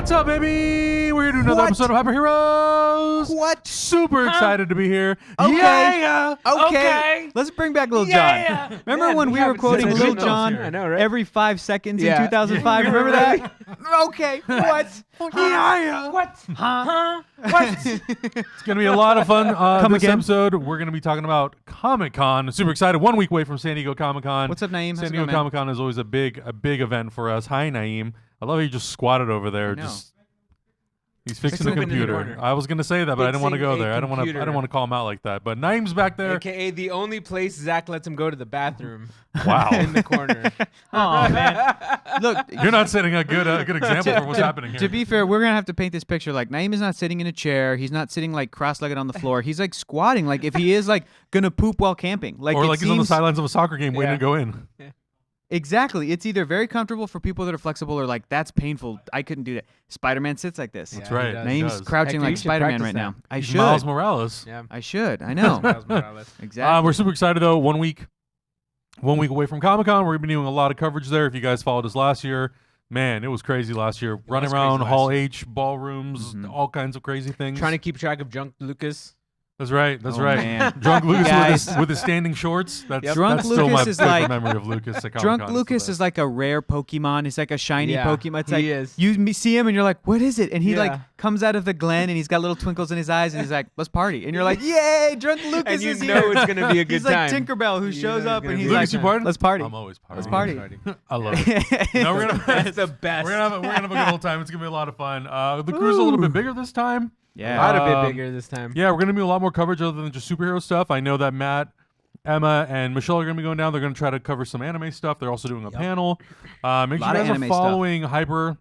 What's up, baby? We're here to do another episode of Hyper Heroes. What? Super excited to be here. Okay. Yeah. Okay. Let's bring back Lil Jon. Remember Man, when we were quoting such Lil signals Jon here. I know, right? every 5 seconds Yeah. in 2005? Remember that? Okay. What? What? Huh? What? It's going to be a lot of fun Come this again? episode. We're going to be talking about Comic-Con. Super excited. 1 week away from San Diego Comic-Con. What's up, Naeem? How's San it Diego going, man? Comic-Con is always a big event for us. Hi, Naeem. I love how you just squatted over there. I know. He's fixing the Fixing the computer. corner. I was going to say that, but I didn't want to go Fixing a there. I don't computer. want to call him out like that. But Naeem's back there. AKA the only place Zach lets him go to the bathroom. Wow. In the corner. Oh man. Look, You're not setting a good example for what's happening here. to be fair, we're gonna have to paint this picture. Like Naeem is not sitting in a chair. He's not sitting like cross-legged on the floor. He's like squatting. Like if he is like gonna poop while camping. Like or it like he's on the seems- sidelines of a soccer game waiting Yeah. to go in. Exactly. It's either very comfortable for people that are flexible or like that's painful. I couldn't do that. Spider-Man sits like this. That's Yeah, he right. does. He Naeem's does. crouching Hector, you like should Spider-Man practice right that. now. I He's should. Miles Morales. Yeah. I should. I know. Miles Morales. Exactly. We're super excited though. 1 week away from Comic-Con. We've been doing a lot of coverage there. If you guys followed us last year, man, it was crazy last year. Running was around crazy Hall last year. H, ballrooms, all kinds of crazy things. Trying to keep track of Drunk Lucas. That's right. That's Oh, right. man. Drunk Lucas Guys. with his standing shorts. That's, Yep. Drunk that's still my Lucas is favorite like- memory of Lucas at Comic-Con. Drunk It's the Lucas best. is like a rare Pokemon. It's like a shiny Yeah, Pokemon. It's he like is. you see him and you're like, what is it? And he like Yeah. comes out of the glen and he's got little twinkles in his eyes and he's like, let's party. And you're like, yay, Drunk Lucas And you is know here. it's gonna be a good he's like time. Tinkerbell who You shows know up it's and gonna he's be a like, Lucas, you partying? let's party. I'm always partying. Let's party. I love it. No, we're gonna That's the best. we're gonna have a good old time. It's gonna be a lot of fun. The crew's a little bit bigger this time. A Yeah. lot of Um, bit bigger this time. Yeah, we're going to do a lot more coverage other than just superhero stuff. I know that Matt, Emma, and Michelle are going to be going down. They're going to try to cover some anime stuff. They're also doing a panel. Make sure you Lot of guys are anime stuff. following Hyper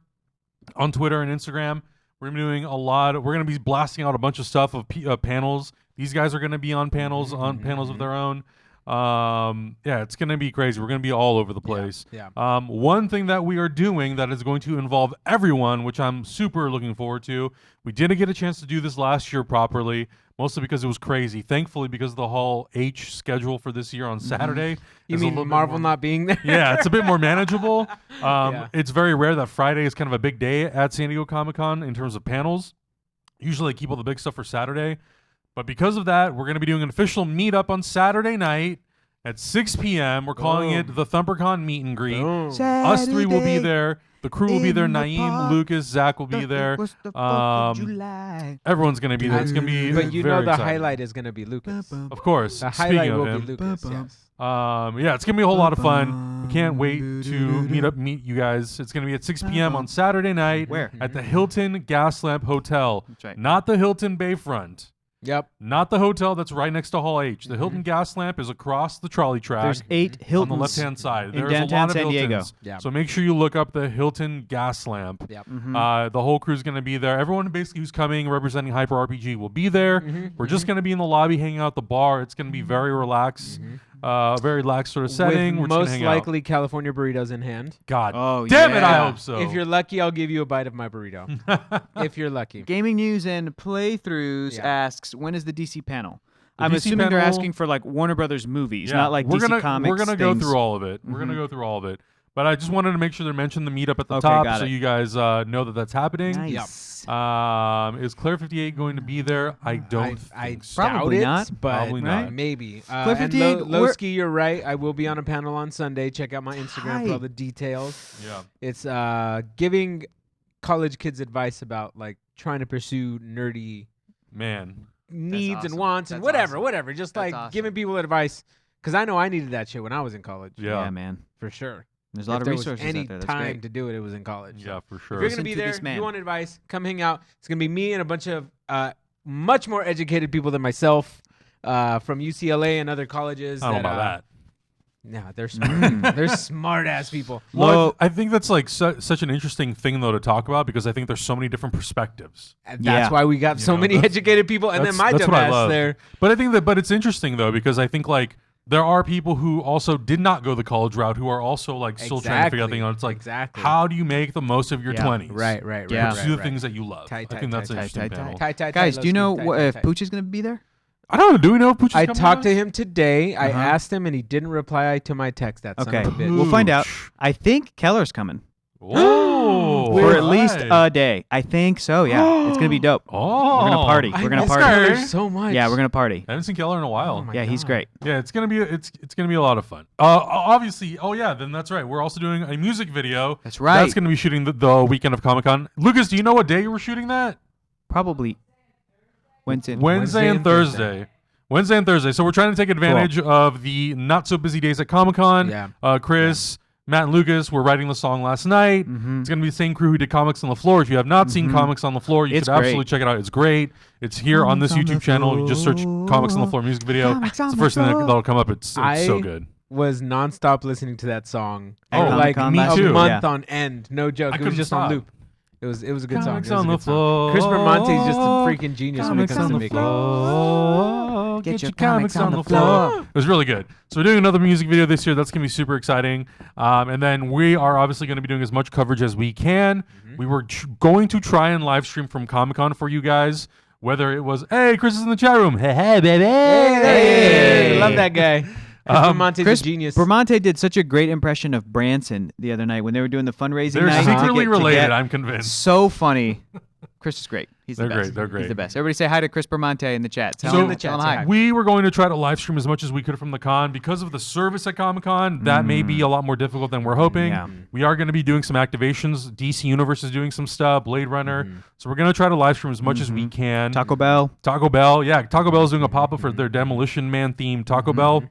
on Twitter and Instagram. We're going to be doing a lot. We're going to be blasting out a bunch of stuff of panels. These guys are going to be on panels of their own. Yeah, it's going to be crazy. We're going to be all over the place. Yeah. One thing that we are doing that is going to involve everyone, which I'm super looking forward to. We didn't get a chance to do this last year properly, mostly because it was crazy. Thankfully, because of the Hall H schedule for this year on Saturday. You is a mean little bit Marvel more- not being there? Yeah, it's a bit more manageable. Yeah. It's very rare that Friday is kind of a big day at San Diego Comic-Con in terms of panels. Usually they keep all the big stuff for Saturday. But because of that, we're going to be doing an official meetup on Saturday night at 6 p.m. We're calling it the ThumperCon Meet and Greet. Boom. Us three will be there. The crew will be there. in the Naeem, park. Lucas, Zach will be there. What's the 4th of Um, July? Everyone's going to be there. It's going to be But you very know the exciting. highlight is going to be Lucas. Of course. The Speaking highlight of will him. be Lucas, Bum, bum. yes. Yeah, it's gonna be a whole lot of fun. We can't wait to meet you guys. It's gonna be at 6 p.m. on Saturday night. Where? At the Hilton Gaslamp Hotel. That's right. Not the Hilton Bayfront. Yep. Not the hotel that's right next to Hall H. The Hilton Gaslamp is across the trolley track. There's 8 on Hiltons the left-hand side. in There's downtown a lot of San Diego. Hiltons. Yeah. So make sure you look up the Hilton Gaslamp. Yep. The whole crew's going to be there. Everyone basically who's coming representing Hyper RPG will be there. We're just going to be in the lobby hanging out at the bar. It's going to be very relaxed, very relaxed sort of setting. We're With just gonna most hang out. likely California burritos in hand. God Oh, damn it, I yeah. hope so. If you're lucky, I'll give you a bite of my burrito. If you're lucky. Gaming News and Playthroughs Yeah. asks, when is the DC panel? The I'm DC assuming they're panel- asking for like Warner Brothers movies, Yeah, not like we're DC gonna, Comics. We're going to go things. through all of it. We're going to go through all of it. But I just wanted to make sure they mentioned the meetup at the Okay, top got so it. you guys know that that's happening. Nice. Is Claire 58 going to be there? I don't I think so. Probably doubt not. it, but Probably not. maybe. Claire And 58, Lowski, you're right. I will be on a panel on Sunday. Check out my Instagram for all Hi. the details. Yeah. It's giving college kids advice about like trying to pursue nerdy Man. needs awesome. and wants and That's whatever, awesome. whatever. Just That's like awesome. giving people advice because I know I needed that shit when I was in college. Yeah. Yeah, man. For sure. There's a lot If of there was resources any out there. That's time great. to do it, it was in college. Yeah, for If sure. you're Listen gonna be to there, this man. you want advice, come hang out. It's gonna be me and a bunch of much more educated people than myself from UCLA and other colleges. I don't know about that. No, they're smart. They're smart ass people. Well, I think that's like such an interesting thing though to talk about because I think there's so many different perspectives. And Yeah. that's why we got so know, many that's- educated people, and then my that's dumb what I ass love. there. But I think but it's interesting though because I think like there are people who also did not go the college route who are also like still trying to figure out Exactly. things out. It's like Exactly. how do you make the most of your Yeah. 20s? Right, right, right. Yeah. right, Pursue the right. things that you love. Tight, I think that's an tight, interesting tight, panel. Tight, tight, Guys, tight, do you let's know tight, tight, if tight. Pooch is going to be there? I don't know. Do we know if Pooch is I coming talked to with us? him today. I Uh-huh. asked him, and he didn't reply to my text. That son Okay. of a bitch. We'll find out. I think Keller's coming. Whoa! For at least alright. a day. I think so. Yeah, it's gonna be dope. Oh, We're gonna party. I We're gonna miss party. Keller so much. Yeah, we're gonna party. I haven't seen Keller in a while. Oh my Yeah, he's God. great. Yeah, it's gonna be a lot of fun. Obviously, oh yeah, then that's right. We're also doing a music video. That's right. That's gonna be shooting the weekend of Comic-Con. Lucas, do you know what day you were shooting that? Probably Wednesday. Wednesday and Thursday. Wednesday and Thursday. So we're trying to take advantage of the not so busy days at Comic-Con. Yeah. Chris, Matt, and Lucas were writing the song last night. It's gonna be the same crew who did Comics on the Floor. If you have not seen Comics on the Floor, you It's should absolutely great. check it out. It's great. It's here on this Comics on the YouTube channel. You just search Comics on the Floor music video. Comics It's on the the first thing floor. that'll come up. It's so I- good. Was nonstop listening to that song. At for like Comic-Con me a too. month Yeah. on end. No joke. I It was couldn't just stop. on loop. It was a good song. Comics It was a on the good song. floor. Chris Bermonte's just a freaking genius when it Comics comes on to the making. floor. Get your comics on the floor. It was really good. So we're doing another music video this year. That's going to be super exciting. And then we are obviously going to be doing as much coverage as we can. We were going to try and live stream from Comic-Con for you guys. Whether it was, hey, Chris is in the chat room. Hey, baby. Hey, love that guy. Chris Bermonte's Chris a genius. Bermonte did such a great impression of Branson the other night when they were doing the fundraising They're night. secretly to related, get- I'm convinced. So funny. Chris is great. He's They're the best. great, they're great. He's the best. Everybody say hi to Chris Bermonte in the chat. Tell So- him, in the tell chat, him say hi. hi. We were going to try to live stream as much as we could from the con. Because of the service at Comic-Con, that may be a lot more difficult than we're hoping. Yeah. We are going to be doing some activations. DC Universe is doing some stuff, Blade Runner. So we're going to try to live stream as much as we can. Taco Bell. Taco Bell, yeah. Taco Bell is doing a pop-up for their Demolition Man themed Taco Bell.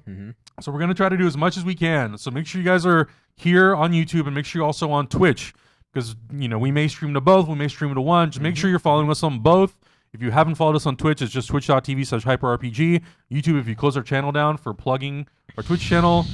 So we're going to try to do as much as we can. So make sure you guys are here on YouTube and make sure you're also on Twitch. Because, we may stream to both, we may stream to one. Just make sure you're following us on both. If you haven't followed us on Twitch, it's just twitch.tv/hyperrpg. YouTube, if you close our channel down for plugging our Twitch channel,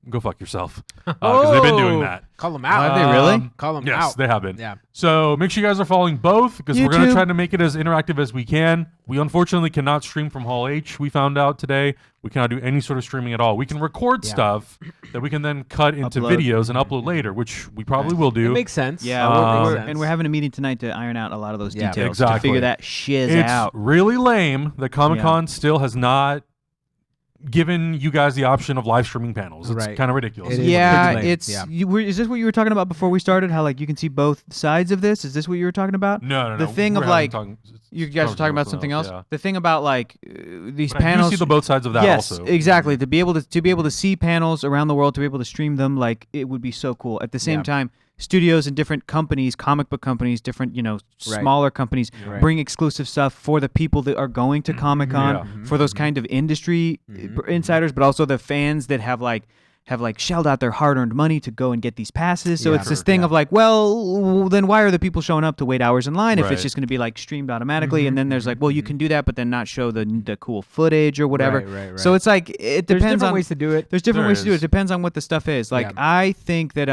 go fuck yourself. Because they've been doing that. Call them Oh, out. have they really? Call them Yes, out. they have been. Yeah. So make sure you guys are following both because we're going to YouTube. try to make it as interactive as we can. We unfortunately cannot stream from Hall H. We found out today we cannot do any sort of streaming at all. We can record stuff that we can then cut into Upload. videos and upload later, which we probably will It do. makes sense. Yeah, Makes and we're having a meeting tonight to iron out a lot of those Yeah, details exactly. to figure that shiz It's out. really lame that Comic-Con still has not given you guys the option of live streaming panels. It's Right. kind of ridiculous. It is. Yeah, lame. it's. Yeah. Is this what you were talking about before we started? How you can see both sides of this? Is this what you were talking about? No. The thing We're of, having talking- You guys were talking about something else. Yeah. The thing about these But I do panels. see the both sides of that yes, also. exactly. To be able to see panels around the world, to be able to stream them, it would be so cool. At the same Yeah. time, studios and different companies, comic book companies, different smaller companies Right. bring exclusive stuff for the people that are going to Comic Con, Yeah. for those kind of industry insiders, but also the fans that have shelled out their hard-earned money to go and get these passes. So Yeah. it's this Sure, thing yeah. of well, then why are the people showing up to wait hours in line if Right. it's just going to be streamed automatically? And then there's you can do that, but then not show the cool footage or whatever. Right. So it's it There's depends different on ways to do it. there's different There ways to do it. is. It depends on what the stuff is. Yeah. I think that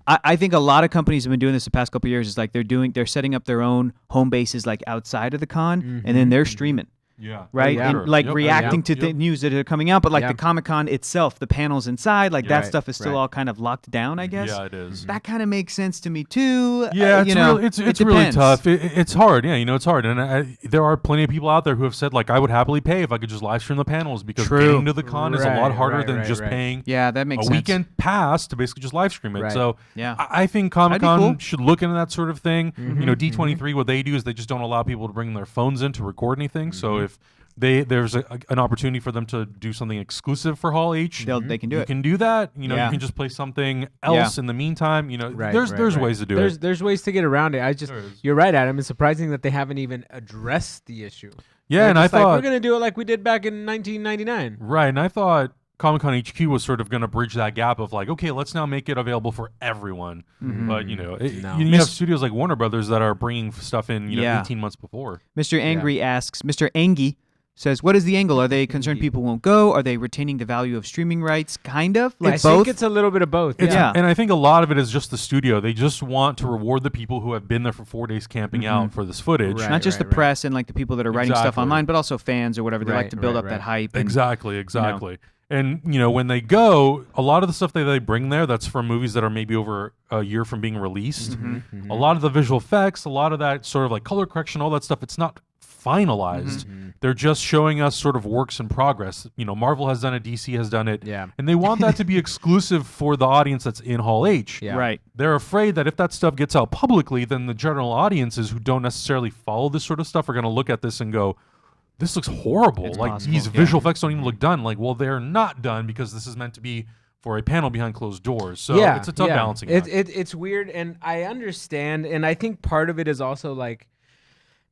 I think a lot of companies have been doing this the past couple of years. Is they're setting up their own home bases outside of the con, and then they're streaming. Yeah. Right, yeah. and Sure. Yep. reacting to Yep. the news that are coming out, but Yeah. the Comic Con itself, the panels inside, that Right, stuff is still right. all kind of locked down. I guess Yeah, it is. that kind of makes sense to me too. Yeah, it's really, it it's really depends. tough. It's hard. Yeah, it's hard. And there are plenty of people out there who have said I would happily pay if I could just live stream the panels because True. getting to the con is a lot Right, harder right, than right, just right. paying Yeah, that makes a sense. weekend pass to basically just live stream it. Right. So Yeah. I think Comic-Con cool. should look into that sort of thing. D23, what they do is they just don't allow people to bring their phones in to record anything. So if there's an opportunity for them to do something exclusive for Hall H, They can do you it. can do that. Yeah. You can just play something else in the meantime. Right, there's right. ways to do it. There's ways to get around it. There is. You're right, Adam. It's surprising that they haven't even addressed the issue. Yeah, They're and I just thought we're gonna do it like we did back in 1999. right, and I thought Comic-Con HQ was sort of going to bridge that gap of okay, let's now make it available for everyone. But No. you have studios like Warner Brothers that are bringing stuff in 18 months before. Mr. Angry asks, Mr. Angie says, what is the angle? Are they concerned people won't go? Are they retaining the value of streaming rights? Kind of? I both? think it's a little bit of both. Yeah. And I think a lot of it is just the studio. They just want to reward the people who have been there for 4 days camping out for this footage. Right. Not just the press and the people that are writing stuff Exactly. online, but also fans or whatever. They like Right, to build right, up that right. hype. And, Exactly. And when they go, a lot of the stuff that they bring there, that's from movies that are maybe over a year from being released. A lot of the visual effects, a lot of that sort of color correction, all that stuff, it's not finalized. They're just showing us sort of works in progress. You know, Marvel has done it, DC has done it, and they want that to be exclusive for the audience that's in Hall H. Yeah. Right. They're afraid that if that stuff gets out publicly, then the general audiences who don't necessarily follow this sort of stuff are going to look at this and go, this looks horrible. It's like possible. these visual effects don't even look done. Like, well, they're not done because this is meant to be for a panel behind closed doors. So it's a tough balancing act. It's weird, and I understand, and I think part of it is also like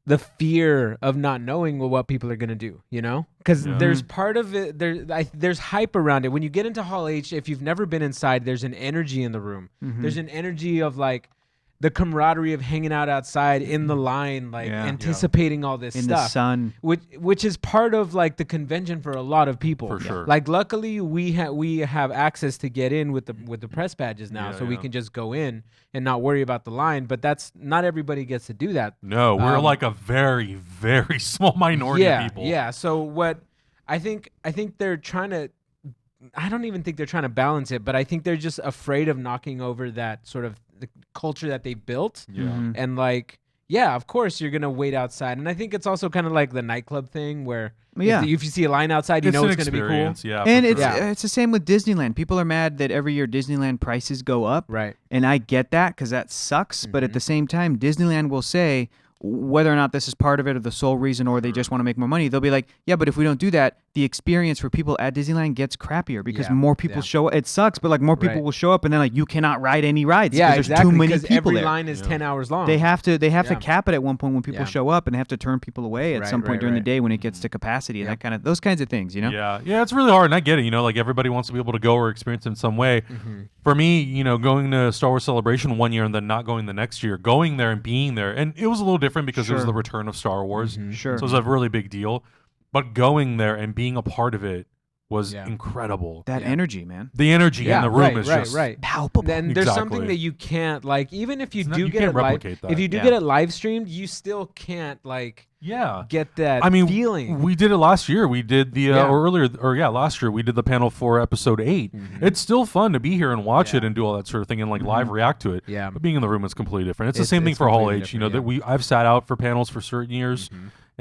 the fear of not knowing what people are going to do, you know? Because there's part of it, there's hype around it. When you get into Hall H, if you've never been inside, there's an energy in the room. There's an energy of like the camaraderie of hanging out outside in the line, like anticipating all this in stuff. the sun. Which is part of like the convention for a lot of people. For sure. Like luckily we have access to get in with the press badges now, so we can just go in and not worry about the line. But that's not everybody gets to do that. No, we're like a very, very small minority of people. Yeah. So what I think they're trying to. I don't even think they're trying to balance it, but I think they're just afraid of knocking over that sort of the culture that they built. And like, yeah, of course you're gonna wait outside, and I think it's also kind of like the nightclub thing where if you see a line outside, you know it's gonna be cool. Yeah, and it's the same with Disneyland. People are mad that every year Disneyland prices go up, right? And I get that because that sucks. But at the same time, Disneyland will say, whether or not this is part of it or the sole reason, or they just want to make more money, they'll be like, yeah, but if we don't do that, the experience for people at Disneyland gets crappier because more people show up. It sucks, but like more people will show up, and then like you cannot ride any rides because there's too many people every there. line is 10 hours long. They have to cap it at one point when people show up, and they have to turn people away at some point during the day when it gets to capacity and those kinds of things, you know? Yeah, it's really hard, and I get it. You know, like everybody wants to be able to go or experience it in some way. For me, you know, going to Star Wars Celebration one year and then not going the next year, going there and being there, and it was a little different because it was the return of Star Wars. Sure. So it was a really big deal. But going there and being a part of it was incredible. That energy, man. The energy in the room is just palpable. Then there's something that you can't, like, even if you do get it live, that. if you do get it live streamed, you still can't like get that feeling. We did it last year. We did the last year we did the panel for episode 8. It's still fun to be here and watch it and do all that sort of thing and like live react to it. Yeah. But being in the room is completely different. It's the same thing for Hall H. You know that I've sat out for panels for certain years.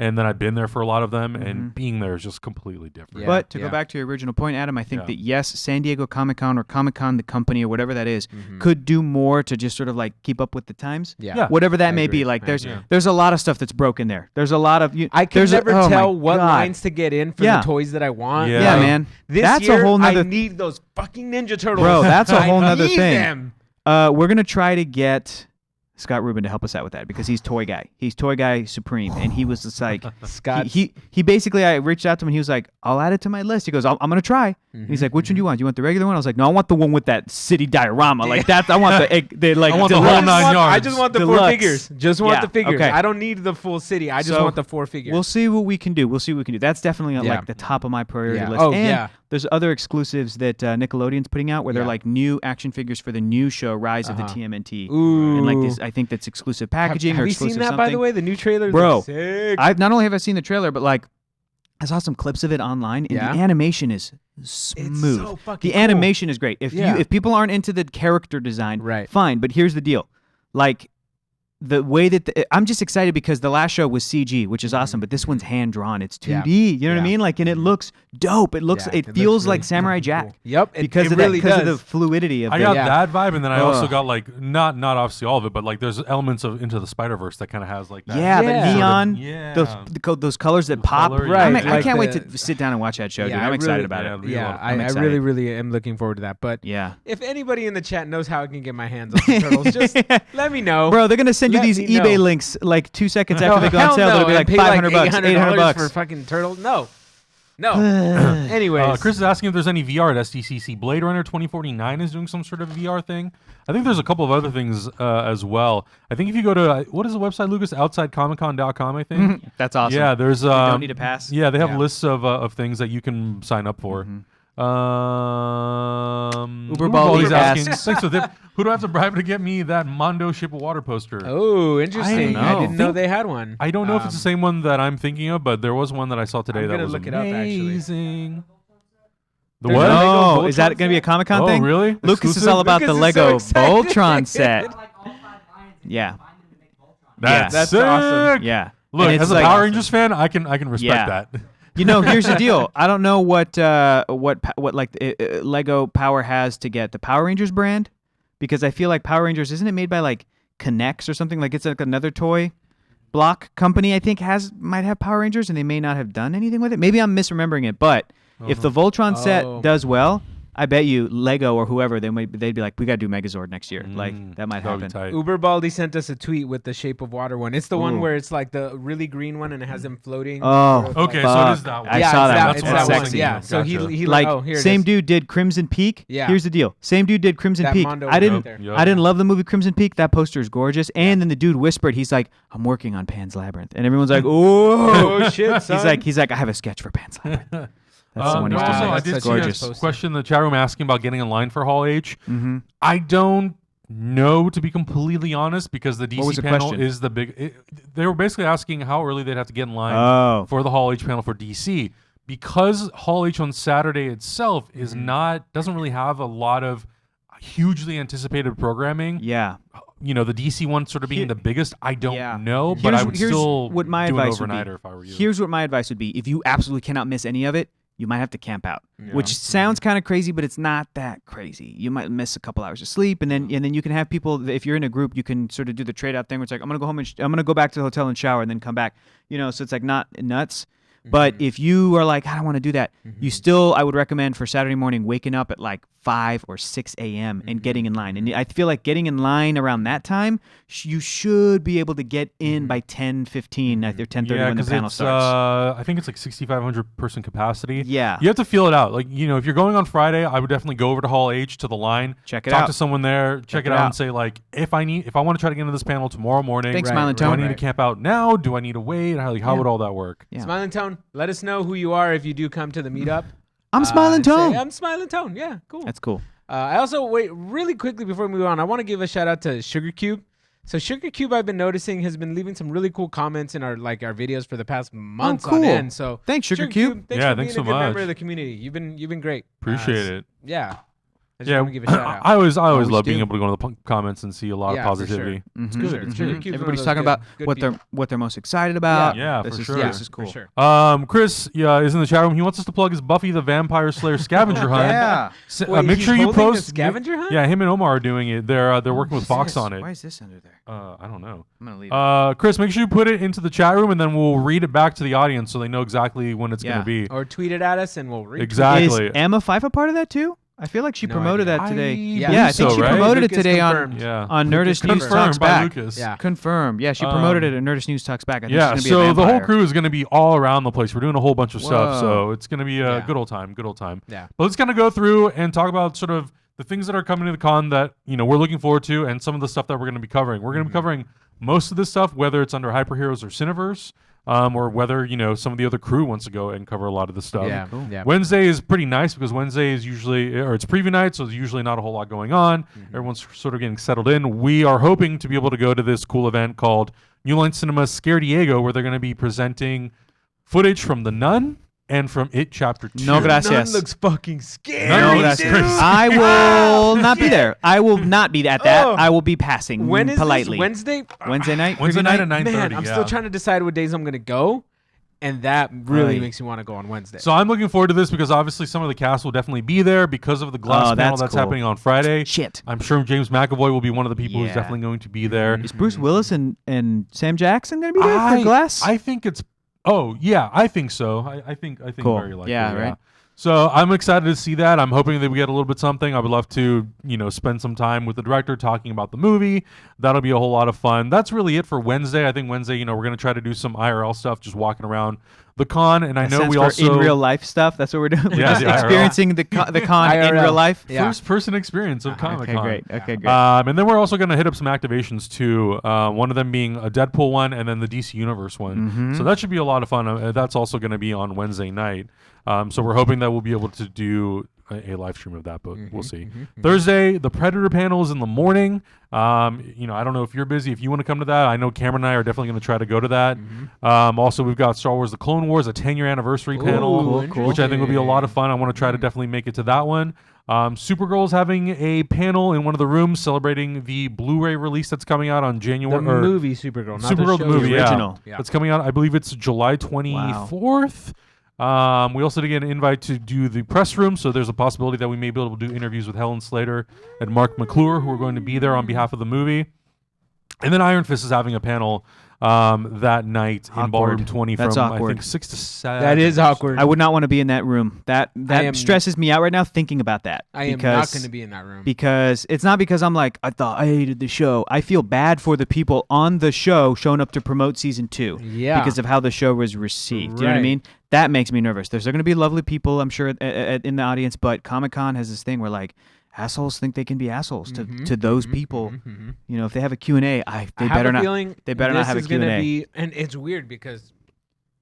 And then I've been there for a lot of them, and being there is just completely different. But to go back to your original point, Adam, I think that yes, San Diego Comic-Con or Comic-Con, the company or whatever that is, could do more to just sort of like keep up with the times. Whatever that may be. Like there's a lot of stuff that's broken there. There's a lot of I can never tell what lines to get in for the toys that I want. Yeah, man. That's a whole nother. I need those fucking Ninja Turtles. Bro, that's a whole nother thing. Them. We're gonna try to get Scott Rubin to help us out with that because he's Toy Guy. He's Toy Guy Supreme, and he was just like Scott. He basically, I reached out to him and he was like, "I'll add it to my list." He goes, "I'm gonna try." And he's like, "Which one do you want? Do you want the regular one?" I was like, "No, I want the one with that city diorama. Like that. I want the like. I want the whole 9 yards. I just want the Deluxe. 4 figures. Just want the figures. Okay. I don't need the full city. I just want the 4 figures. We'll see what we can do. That's definitely like the top of my priority list. Oh, and there's other exclusives that Nickelodeon's putting out where they're like new action figures for the new show Rise of the TMNT. Ooh. And like this, I think that's exclusive packaging or exclusive Have you seen that, something. by the way? The new trailer? Bro, sick. not only have I seen the trailer, but like I saw some clips of it online, and the animation is smooth. It's so fucking the animation is great. If if people aren't into the character design, right, fine. But here's the deal, like the way that I'm just excited because the last show was CG, which is awesome, but this one's hand drawn. It's 2D. You know what I mean? Like, and it looks dope. It looks, it feels like Samurai Jack. Cool. Yep, because of the fluidity of. I got that vibe, and then I also got like not obviously all of it, but like there's elements of Into the Spider-Verse that kind of has like that. Yeah, the neon, those colors that pop. Right, I can't wait to sit down and watch that show, dude. I'm excited about it. Yeah, I really am looking forward to that. But if anybody in the chat knows how I can get my hands on the turtles, just let me know. Bro, they're gonna send you these eBay links like 2 seconds after they go on sale. It'll be like $500, $800 for fucking turtle. No. Anyways, Chris is asking if there's any VR at SDCC. Blade Runner 2049 is doing some sort of VR thing. I think there's a couple of other things as well. I think if you go to what is the website, Lucas? OutsideComicCon.com, I think. That's awesome. Yeah, there's. You don't need a pass. Yeah, they have lists of things that you can sign up for. Uberbaldi's asking. Thanks for that. Who do I have to bribe to get me that Mondo Shape of Water poster? Oh, interesting. I didn't know they had one. I don't know if it's the same one that I'm thinking of, but there was one that I saw today that was look amazing. It up, the what? Oh, is that going to be a Comic-Con thing? Oh, really? Lucas is all about the Lego Voltron set. Yeah. That's sick. awesome. Yeah. Look, And as it's a Power Rangers fan, I can respect that. Here's the deal. I don't know what like Lego Power has to get the Power Rangers brand, because I feel like Power Rangers, isn't it made by like Connects or something? Like it's like another toy block company, I think might have Power Rangers, and they may not have done anything with it. Maybe I'm misremembering it, but if the Voltron set does well, I bet you Lego or whoever, they'd be like, we got to do Megazord next year. Like, that might happen. Uber Baldy sent us a tweet with the Shape of Water one. It's the one where it's like the really green one and it has them floating. Oh, okay, so it is that one. I saw that. It's That's that one. sexy. Yeah. So Gotcha. he like, here it same is. dude did Crimson Peak. Yeah. Here's the deal. Same dude did Crimson That Peak. Mondo I didn't. right there. Yep. I didn't love the movie Crimson Peak. That poster is gorgeous. And then the dude whispered, he's like, I'm working on Pan's Labyrinth, and everyone's like, oh, Oh shit, son. he's like, I have a sketch for Pan's Labyrinth. That's the one he's also, doing. I That's did such see a a gorgeous question in the chat room asking about getting in line for Hall H. Mm-hmm. I don't know, to be completely honest, because the What was DC the panel question? is the big. They were basically asking how early they'd have to get in line for the Hall H panel for DC, because Hall H on Saturday itself is doesn't really have a lot of hugely anticipated programming. Yeah. You know, the DC one sort of being the biggest. I don't know, but Here's- I would here's still what my do an advice would be. overnighter if I were you. Here's what my advice would be. If you absolutely cannot miss any of it, you might have to camp out, which sounds kind of crazy, but it's not that crazy. You might miss a couple hours of sleep, and then you can have people. If you're in a group, you can sort of do the trade out thing, where it's like, I'm gonna go home and I'm gonna go back to the hotel and shower, and then come back. So it's like not nuts. But if you are like, I don't want to do that, I would recommend for Saturday morning waking up at like 5 or 6 a.m. and getting in line. And I feel like getting in line around that time, you should be able to get in by 10:15, either 10:30 when the panel starts. I think it's like 6,500 person capacity. Yeah. You have to feel it out. Like, if you're going on Friday, I would definitely go over to Hall H to the line. Check it talk out. to someone there, check it out, and say, like, if I want to try to get into this panel tomorrow morning, Thanks, Right, Smiling do I Tone. need to camp out now? Do I need to wait? How would all that work? Yeah. Smiling Tone, let us know who you are if you do come to the meetup. I'm Smiling Tone. I'm Smiling Tone. Yeah, cool. That's cool. I also, wait, really quickly before we move on, I want to give a shout out to Sugar Cube. So Sugar Cube, I've been noticing, has been leaving some really cool comments in our videos for the past months cool. on end. So Thanks, Sugar Cube. Thanks Yeah, for thanks being so a good much. member of the community. You've been great. Appreciate it. Yeah. I just want to give a shout out. I always Always love being do. able to go to the comments and see a lot Yeah, of for sure. positivity. It's Mhm. good. Mhm. Sugar Cube's one of Everybody's those talking good- about good what people. they're most excited about. Yeah, this for is, sure. This is cool. For sure. Chris, is in the chat room. He wants us to plug his Buffy the Vampire Slayer scavenger hunt. Yeah. Wait, Make he's sure you holding a post. scavenger hunt? Yeah, him and Omar are doing it. They're working with Fox on it. Why is this under there? I don't know. I'm gonna leave it. Chris, make sure you put it into the chat room, and then we'll read it back to the audience so they know exactly when it's Yeah. going to be. Or tweet it at us and we'll read Exactly. Is Emma Fife a part of that too? I feel like she No promoted idea. that today. Yeah, Yeah, I think so, she right? promoted it Lucas today confirmed. Yeah. on Nerdist News Confirmed Talks by Back. Lucas. Yeah. Confirmed. Yeah, she promoted it at Nerdist News Talks Back. I think Yeah, she's gonna be a so the whole vampire. crew is going to be all around the place. We're doing a whole bunch of stuff, Whoa. so it's going to be a Yeah. good old time. Yeah. But let's kind of go through and talk about sort of the things that are coming to the con that we're looking forward to, and some of the stuff that we're going to be covering. We're going to be covering most of this stuff, whether it's under Hyper Heroes or Cineverse, or whether some of the other crew wants to go and cover a lot of this stuff. Yeah. Yeah. Wednesday is pretty nice because Wednesday is usually, or it's preview night, so there's usually not a whole lot going on. Everyone's sort of getting settled in. We are hoping to be able to go to this cool event called New Line Cinema Scare Diego, where they're going to be presenting footage from The Nun and from It Chapter 2. No gracias. Nun looks fucking scary. Nun No, looks that's crazy. I will not be there. I will not be at that. Oh. I will be passing When is politely. this? Wednesday? Wednesday night? Wednesday Preview night at 9:30. Man, I'm still trying to decide what days I'm going to go, and that really Right. makes me want to go on Wednesday. So I'm looking forward to this because obviously some of the cast will definitely be there because of the glass Oh, panel that's that's cool. happening on Friday. Shit. I'm sure James McAvoy will be one of the people who's Yeah. definitely going to be there. Is Bruce Willis and Sam Jackson going to be there for Glass? I think it's. Oh yeah, I think so. I think Cool. very likely. Yeah, right. So I'm excited to see that. I'm hoping that we get a little bit something. I would love to, spend some time with the director talking about the movie. That'll be a whole lot of fun. That's really it for Wednesday. I think Wednesday, we're going to try to do some IRL stuff, just walking around the con. And I know we also in real life stuff. That's what we're doing. We're Yeah, just the IRL. experiencing the con in IRL. real life. Yeah. first person experience of Comic-Con. Okay, great. Okay, great. And then we're also going to hit up some activations too. One of them being a Deadpool one, and then the DC Universe one. Mm-hmm. So that should be a lot of fun. That's also going to be on Wednesday night. So we're hoping that we'll be able to do a live stream of that, but we'll see. Thursday, the Predator panel is in the morning. I don't know if you're busy. If you want to come to that, I know Cameron and I are definitely going to try to go to that. Also, we've got Star Wars: The Clone Wars, a 10-year anniversary panel, Ooh, which I think will be a lot of fun. I want to try to definitely make it to that one. Supergirl's having a panel in one of the rooms celebrating the Blu-ray release that's coming out on January. The movie Supergirl, not Supergirl, the the movie, original. Yeah. That's coming out. I believe it's July 24th. We also did get an invite to do the press room, so there's a possibility that we may be able to do interviews with Helen Slater and Mark McClure, who are going to be there on behalf of the movie. And then Iron Fist is having a panel that night in Ballroom 20 That's from awkward. I think 6 to 7. That is awkward. I would not want to be in that room. That stresses me out right now thinking about that. I am not going to be in that room. Because it's not because I'm like, I thought I hated the show. I feel bad for the people on the show showing up to promote season 2. Yeah. Because of how the show was received. Do you know what I Right. mean? That makes me nervous. There's going to be lovely people, I'm sure, in the audience, but Comic-Con has this thing where, like, assholes think they can be assholes to those people. You know, if they have a Q&A, they better not have a Q&A. And it's weird because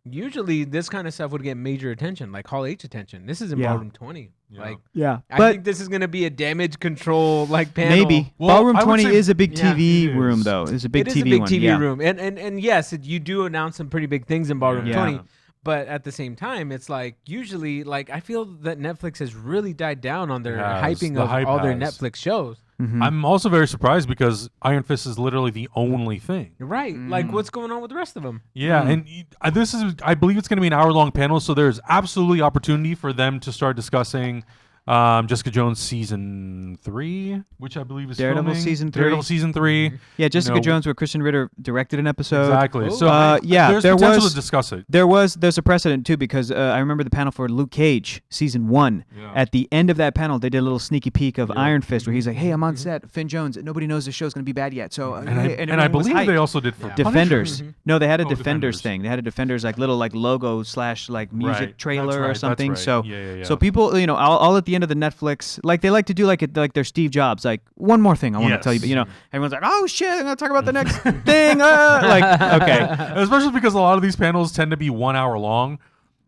usually this kind of stuff would get major attention, like Hall H attention. This is in Ballroom 20. Yeah. Like, Yeah. I think this is going to be a damage control like panel. Maybe. Well, Ballroom I would 20 say- is a big Yeah, TV it room, is. though. It's a big It TV is a big one. TV yeah. room. And yes, you do announce some pretty big things in Ballroom Yeah. 20. But at the same time, it's like usually, like I feel that Netflix has really died down on their hyping the of hype all their has. Netflix shows. Mhm. I'm also very surprised because Iron Fist is literally the only thing. Right? Like, what's going on with the rest of them? Yeah, and this is, I believe it's going to be an hour-long panel, so there's absolutely opportunity for them to start discussing Jessica Jones season 3, which I believe is Daredevil filming. season 3. Daredevil season 3. Yeah, Jessica know- Jones, where Christian Ritter directed an episode. Exactly. Oh. So Yeah, there's there potential was to discuss it. There's a precedent too because I remember the panel for Luke Cage season 1. Yeah. At the end of that panel, they did a little sneaky peek of Iron Fist where he's like, "Hey, I'm on set. Finn Jones. Nobody knows the show's gonna be bad yet." So And hey," I everyone was believe hyped. they also did for Punisher. Defenders. No, they had a Oh, Defenders Defenders. thing. They had a Defenders like little like logo / like music Right. trailer That's or right, that's something. right. So Yeah. so people, you know, all at the end of the Netflix, like they like to do like their Steve Jobs, like one more thing I want to tell you, but you know, everyone's like, "Oh shit, I'm gonna talk about the next thing." Like, okay, Especially because a lot of these panels tend to be 1 hour long.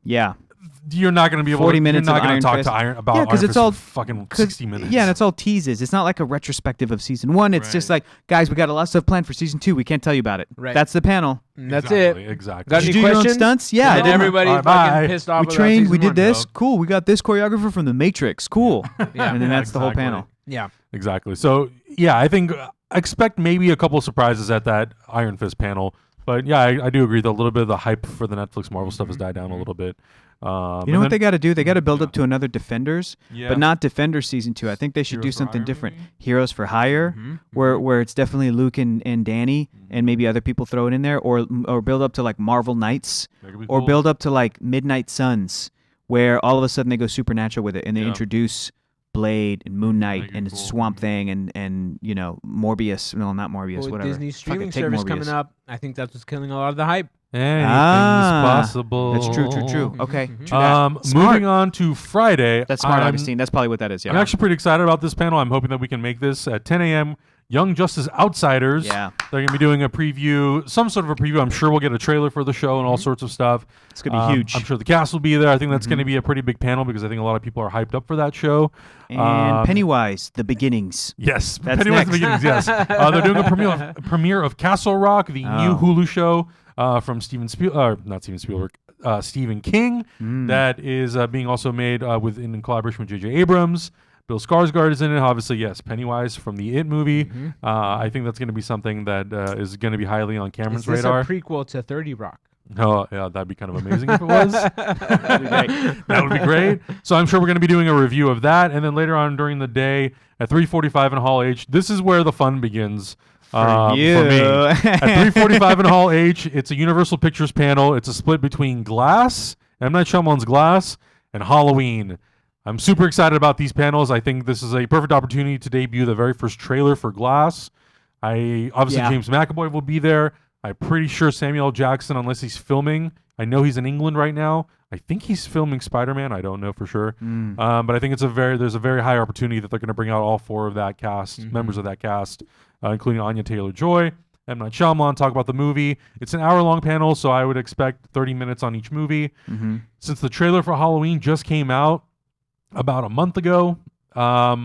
yeah. You're not going to be able 40 to, minutes you're not of going Iron to talk Fist. to Iron about Yeah, Iron 'cause Fist it's all- for fucking 'Cause- 60 minutes. Yeah, and it's all teases. It's not like a retrospective of season 1. It's just Right. like, guys, we got a lot of stuff planned for season 2. We can't tell you about it. Right. That's the panel. And that's Exactly, it. Exactly. Got Did any you do your own questions? stunts? Yeah, I And did. everybody All right, fucking bye. pissed off. We about trained. We season did one. this. Cool. We got this choreographer from The Matrix. Cool. Yeah. And then that's the whole exactly. panel. Yeah. Exactly. So, yeah, I think expect maybe a couple of surprises at that Iron Fist panel. But, yeah, I do agree that a little bit of the hype for the Netflix Marvel stuff has died down a little bit. You know what they got to do? They got to build up to another Defenders, Yeah. but not Defenders season 2. I think they should Heroes do for something Hire, different. maybe? Heroes for Hire, where it's definitely Luke and Danny, and maybe other people throw it in there, or build up to like Marvel Knights, That could be or cool. build up to like Midnight Suns, where all of a sudden they go supernatural with it, and they Yeah. introduce Blade and Moon Knight That'd be and cool. Swamp Thing and you know Morbius. No, not Morbius. With whatever. Disney's Fuck it, streaming take service Morbius. coming up, I think that's what's killing a lot of the hype. Anything's Ah, possible. That's true. Okay. Mhm. True that. Smart. Moving on to Friday. That's smart, I'm- Augustine. That's probably what that is. Yeah. I'm actually pretty excited about this panel. I'm hoping that we can make this at 10 a.m. Young Justice Outsiders. Yeah. They're going to be doing a preview, some sort of a preview. I'm sure we'll get a trailer for the show and all sorts of stuff. It's gonna be huge. I'm sure the cast will be there. I think that's going to be a pretty big panel because I think a lot of people are hyped up for that show. And Pennywise, The Beginnings. Yes, That's Pennywise next. the Beginnings, yes. They're doing a premiere of Castle Rock, the new Hulu show from not Steven Spielberg, Stephen King, that is being also made in collaboration with J.J. Abrams. Bill Skarsgård is in it. Obviously, yes, Pennywise from the It movie. I think that's going to be something that is going to be highly on Cameron's Is this radar. a prequel to 30 Rock? Oh, yeah, that'd be kind of amazing if it was. That would be great. So I'm sure we're going to be doing a review of that. And then later on during the day at 3:45 in Hall H, this is where the fun begins for you. me. At 3:45 in Hall H, it's a Universal Pictures panel. It's a split between Glass, M. Night Shyamalan's Glass, and Halloween. I'm super excited about these panels. I think this is a perfect opportunity to debut the very first trailer for Glass. Obviously Yeah. James McAvoy will be there. I'm pretty sure Samuel L. Jackson, unless he's filming. I know he's in England right now. I think he's filming Spider-Man. I don't know for sure. But I think there's a very high opportunity that they're going to bring out all four of that cast, members of that cast, including Anya Taylor-Joy, M. Night Shyamalan, talk about the movie. It's an hour-long panel, so I would expect 30 minutes on each movie. Since the trailer for Halloween just came out about a month ago, I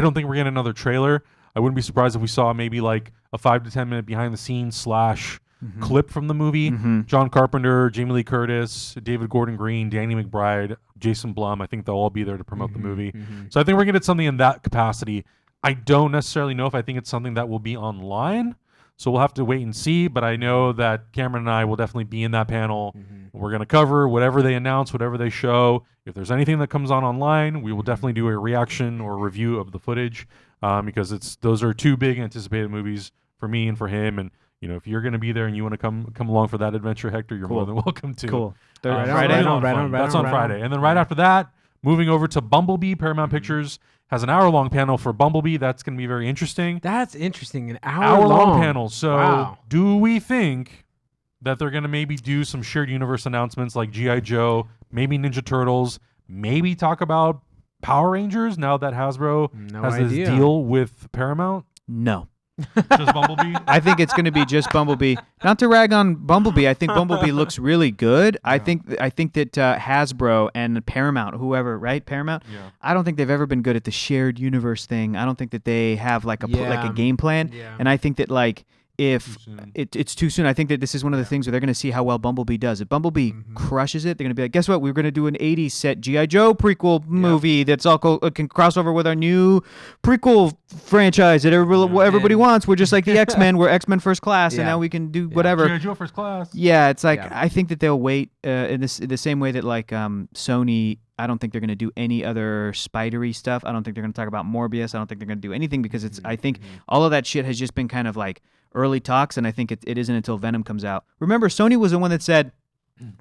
don't think we're getting another trailer. I wouldn't be surprised if we saw maybe like a 5 to 10 minute behind the scenes / clip from the movie. John Carpenter, Jamie Lee Curtis, David Gordon Green, Danny McBride, Jason Blum. I think they'll all be there to promote the movie. So I think we're going to get something in that capacity. I don't necessarily know if I think it's something that will be online. So we'll have to wait and see. But I know that Cameron and I will definitely be in that panel. We're going to cover whatever they announce, whatever they show. If there's anything that comes on online, we will definitely do a reaction or review of the footage because those are two big anticipated movies for me and for him. And if you're going to be there and you want to come along for that adventure, Hector, you're more than welcome to. Cool. Friday. That's on Friday. And then right after that, moving over to Bumblebee, Paramount Pictures has an hour-long panel for Bumblebee. That's going to be very interesting. That's interesting. An hour-long panel. So do we think that they're going to maybe do some shared universe announcements like G.I. Joe, maybe Ninja Turtles, maybe talk about Power Rangers now that Hasbro has this deal with Paramount? No. Just Bumblebee? I think it's going to be just Bumblebee. Not to rag on Bumblebee. I think Bumblebee looks really good. Yeah. I think that Hasbro and Paramount, whoever, right? Paramount? Yeah. I don't think they've ever been good at the shared universe thing. I don't think that they have like a game plan. Yeah. And I think that if it's too soon, I think that this is one of the things where they're going to see how well Bumblebee does. If Bumblebee crushes it, they're going to be like, guess what? We're going to do an 80s set G.I. Joe prequel movie that's all can cross over with our new prequel franchise that everybody wants. We're just like the X-Men. We're X-Men First Class, and now we can do whatever. G.I. Joe First Class. Yeah, it's like I think that they'll wait in the same way that Sony. I don't think they're going to do any other spidery stuff. I don't think they're going to talk about Morbius. I don't think they're going to do anything because I think all of that shit has just been kind of like early talks, and I think it isn't until Venom comes out. Remember, Sony was the one that said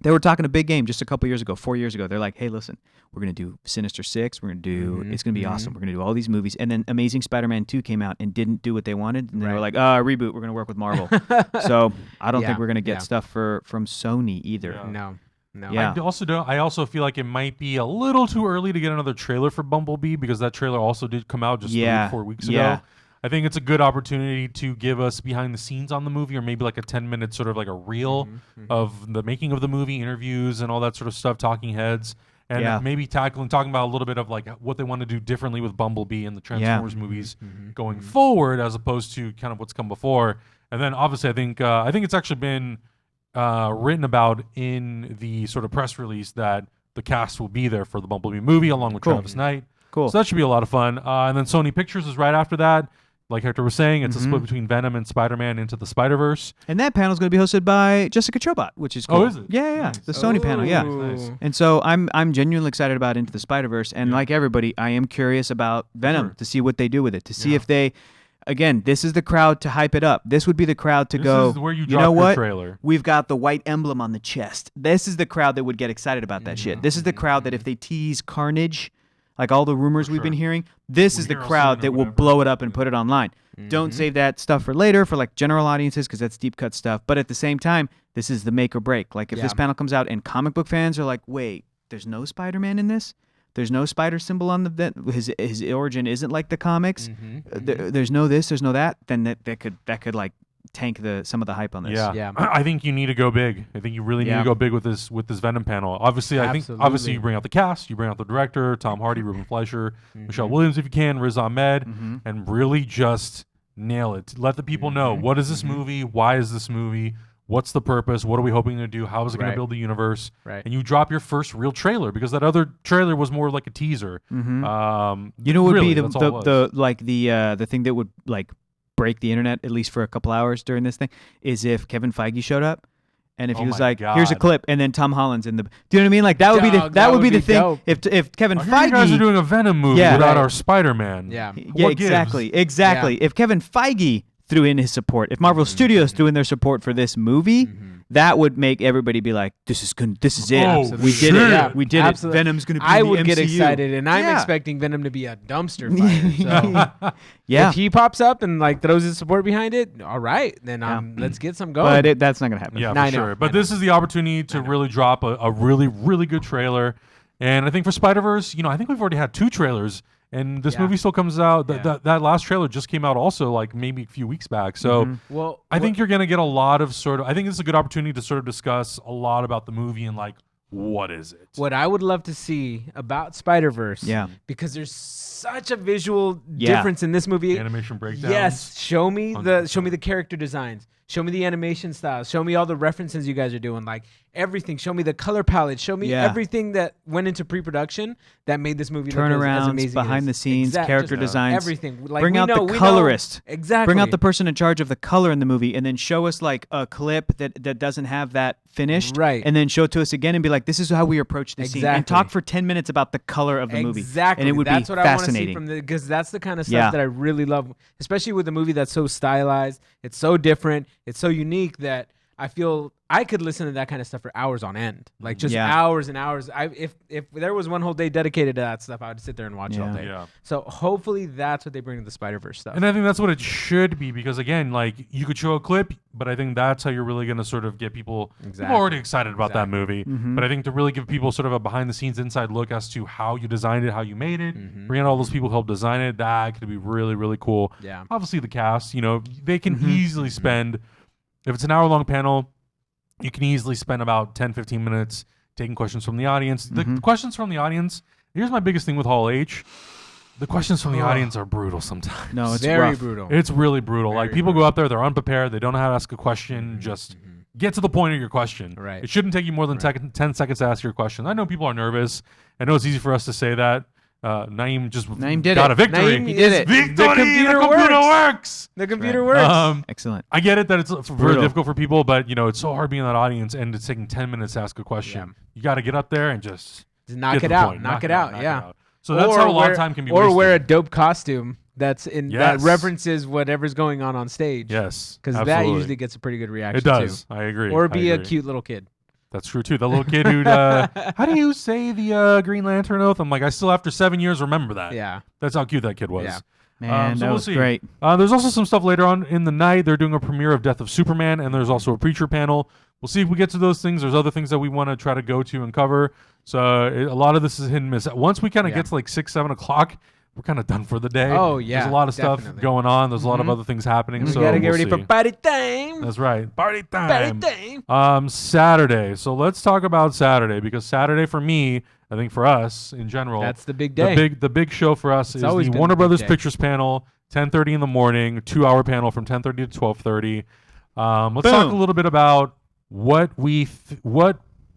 they were talking a big game just a couple years ago, 4 years ago. They're like, hey, listen, we're going to do Sinister Six. We're going to do, it's going to be awesome. We're going to do all these movies. And then Amazing Spider-Man 2 came out and didn't do what they wanted. And they were like, reboot, we're going to work with Marvel. So I don't think we're going to get stuff from Sony either. No. Yeah. I also feel like it might be a little too early to get another trailer for Bumblebee because that trailer also did come out just 3-4 weeks ago. I think it's a good opportunity to give us behind the scenes on the movie, or maybe like a 10-minute sort of like a reel of the making of the movie, interviews and all that sort of stuff, talking heads, and maybe talking about a little bit of like what they want to do differently with Bumblebee and the Transformers movies going forward, as opposed to kind of what's come before. And then obviously I think it's actually been written about in the sort of press release that the cast will be there for the Bumblebee movie along with Travis Knight. Cool. So that should be a lot of fun. And then Sony Pictures is right after that. Like Hector was saying, it's a split between Venom and Spider-Man Into the Spider-Verse. And that panel is going to be hosted by Jessica Chobot, which is cool. Oh, is it? Yeah. Nice. The Sony panel, yeah. Nice. And so I'm genuinely excited about Into the Spider-Verse. And like everybody, I am curious about Venom to see what they do with it, to see if they... Again, this is the crowd to hype it up. This would be the crowd to This is where you know what? Trailer. We've got the white emblem on the chest. This is the crowd that would get excited about that shit. This is the crowd that if they tease Carnage, like all the rumors we've been hearing, this is the crowd that will blow it up and put it online. Don't save that stuff for later for like general audiences because that's deep cut stuff. But at the same time, this is the make or break. Like if this panel comes out and comic book fans are like, wait, there's no Spider-Man in this? There's no spider symbol on his origin isn't like the comics. There's no this, there's no that. Then that could like tank some of the hype on this. Yeah. I think you need to go big. I think you really need to go big with this Venom panel. Obviously, I think you bring out the cast, you bring out the director, Tom Hardy, Ruben Fleischer, Michelle Williams if you can, Riz Ahmed, and really just nail it. Let the people know what is this movie, why is this movie, what's the purpose, what are we hoping to do, how is it going to build the universe, and you drop your first real trailer because that other trailer was more like a teaser. You know what would be the thing that would like break the internet at least for a couple hours during this thing is if Kevin Feige showed up and if he was like, here's a clip, and then Tom Holland's in the. Do you know what I mean? Like that would be the thing. Dope. If Kevin Feige, you guys are doing a Venom movie without our Spider-Man. Exactly. If Kevin Feige threw in his support, if Marvel Studios threw in their support for this movie, that would make everybody be like, "This is good. This is it. We did it. Yeah, we did it. Venom's going to be." I in the would MCU. get excited, and I'm expecting Venom to be a dumpster fire. So if he pops up and like throws his support behind it, all right, then let's get some going. But that's not going to happen. Yeah, for sure. But this is the opportunity to really drop a really, really good trailer. And I think for Spider-Verse, I think we've already had 2 trailers. And this movie still comes out. That last trailer just came out also like maybe a few weeks back. So I think you're going to get a lot of I think it's a good opportunity to sort of discuss a lot about the movie and like, what is it? What I would love to see about Spider-Verse, because there's such a visual difference in this movie. Animation breakdowns. Yes, show me the character designs. Show me the animation styles. Show me all the references you guys are doing. Like everything. Show me the color palette. Show me everything that went into pre-production that made this movie look as amazing. Behind the scenes, character designs, everything. Like, bring out the colorist. Exactly. Bring out the person in charge of the color in the movie, and then show us like a clip that doesn't have that finished, right? And then show it to us again and be like, "This is how we approach this scene," and talk for 10 minutes about the color of the movie. Exactly. And it would that's be what fascinating. I want to see because that's the kind of stuff that I really love, especially with a movie that's so stylized. It's so different. It's so unique that I feel I could listen to that kind of stuff for hours on end, like just hours and hours. If there was one whole day dedicated to that stuff, I would sit there and watch it all day. Yeah. So hopefully that's what they bring to the Spider-Verse stuff. And I think that's what it should be, because again, like, you could show a clip, but I think that's how you're really going to sort of get people already excited about that movie. Mm-hmm. But I think to really give people sort of a behind the scenes inside look as to how you designed it, how you made it, bring in all those people who helped design it, that could be really, really cool. Yeah. Obviously the cast, they can easily spend, if it's an hour-long panel, you can easily spend about 10, 15 minutes taking questions from the audience. The questions from the audience, here's my biggest thing with Hall H. The questions from the audience are brutal sometimes. No, it's very rough. brutal. It's really brutal. Very like, people go up there, they're unprepared, they don't know how to ask a question. Just get to the point of your question. Right. It shouldn't take you more than 10 seconds to ask your question. I know people are nervous. I know it's easy for us to say that. Naeem got a victory. He did it. Victory! The computer works! The computer works. Excellent. I get it that it's very difficult for people, but it's so hard being in that audience, and it's taking 10 minutes to ask a question. Yeah. You got to get up there and just knock it out. Knock it out. Yeah. So that's how a lot of time can be wasted. Or wear a dope costume that references whatever's going on stage. Yes, because that usually gets a pretty good reaction. It does. Too. I agree. Or be a cute little kid. That's true too. The little kid who, how do you say the Green Lantern oath? I'm like, I still after 7 years remember that. Yeah, that's how cute that kid was. Yeah. Man, that was great. There's also some stuff later on in the night. They're doing a premiere of Death of Superman, and there's also a preacher panel. We'll see if we get to those things. There's other things that we want to try to go to and cover. So a lot of this is hit and miss. Once we kind of get to like 6, 7 o'clock, we're kind of done for the day. Oh, yeah. There's a lot of stuff going on. There's a lot of other things happening. We got to get ready for party time. That's right. Party time. Saturday. So let's talk about Saturday, because Saturday for me, I think for us in general, that's the big day. The big show for us is the Warner Brothers Pictures panel, 10:30 in the morning, 2-hour panel from 10:30 to 12:30. Let's talk a little bit about what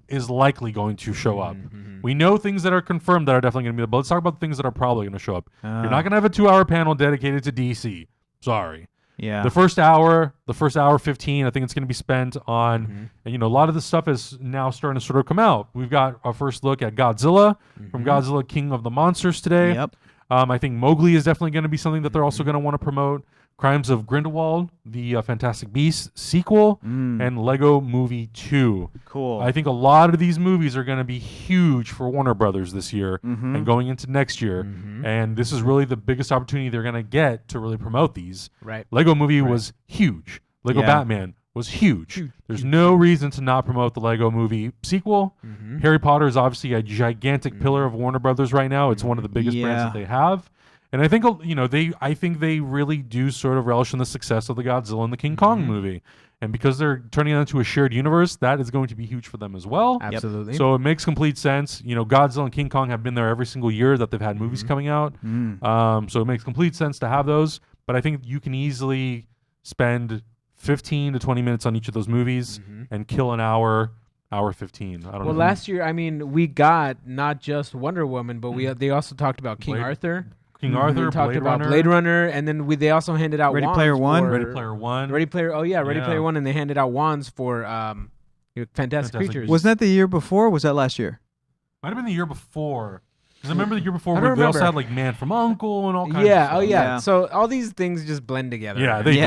is likely going to show up. We know things that are confirmed that are definitely going to be there, but let's talk about the things that are probably going to show up. You're not going to have a 2-hour panel dedicated to DC. Sorry. Yeah. The first hour 15, I think it's going to be spent on, and a lot of this stuff is now starting to sort of come out. We've got our first look at Godzilla from Godzilla King of the Monsters today. Yep. I think Mowgli is definitely going to be something that they're also going to want to promote. Crimes of Grindelwald, the Fantastic Beasts sequel, and Lego Movie 2. Cool. I think a lot of these movies are going to be huge for Warner Brothers this year and going into next year. And this is really the biggest opportunity they're going to get to really promote these. Right. Lego Movie was huge. Lego Batman was huge. There's no reason to not promote the Lego Movie sequel. Harry Potter is obviously a gigantic pillar of Warner Brothers right now. It's one of the biggest brands that they have. And I think I think they really do sort of relish in the success of the Godzilla and the King Kong movie, and because they're turning it into a shared universe, that is going to be huge for them as well. Absolutely. So it makes complete sense. Godzilla and King Kong have been there every single year that they've had movies coming out. So it makes complete sense to have those. But I think you can easily spend 15 to 20 minutes on each of those movies and kill an hour 15. I don't know. Well, last year, I mean, we got not just Wonder Woman, but they also talked about King Arthur. King Arthur, talked about Blade Runner, and then they also handed out Ready wands Player One. Ready Player One, and they handed out wands for Fantastic Creatures. Wasn't that the year before? Or was that last year? Might have been the year before. Because I remember the year before they also had like Man from U.N.C.L.E. and all kinds of stuff. Oh yeah. So all these things just blend together. Yeah, they do.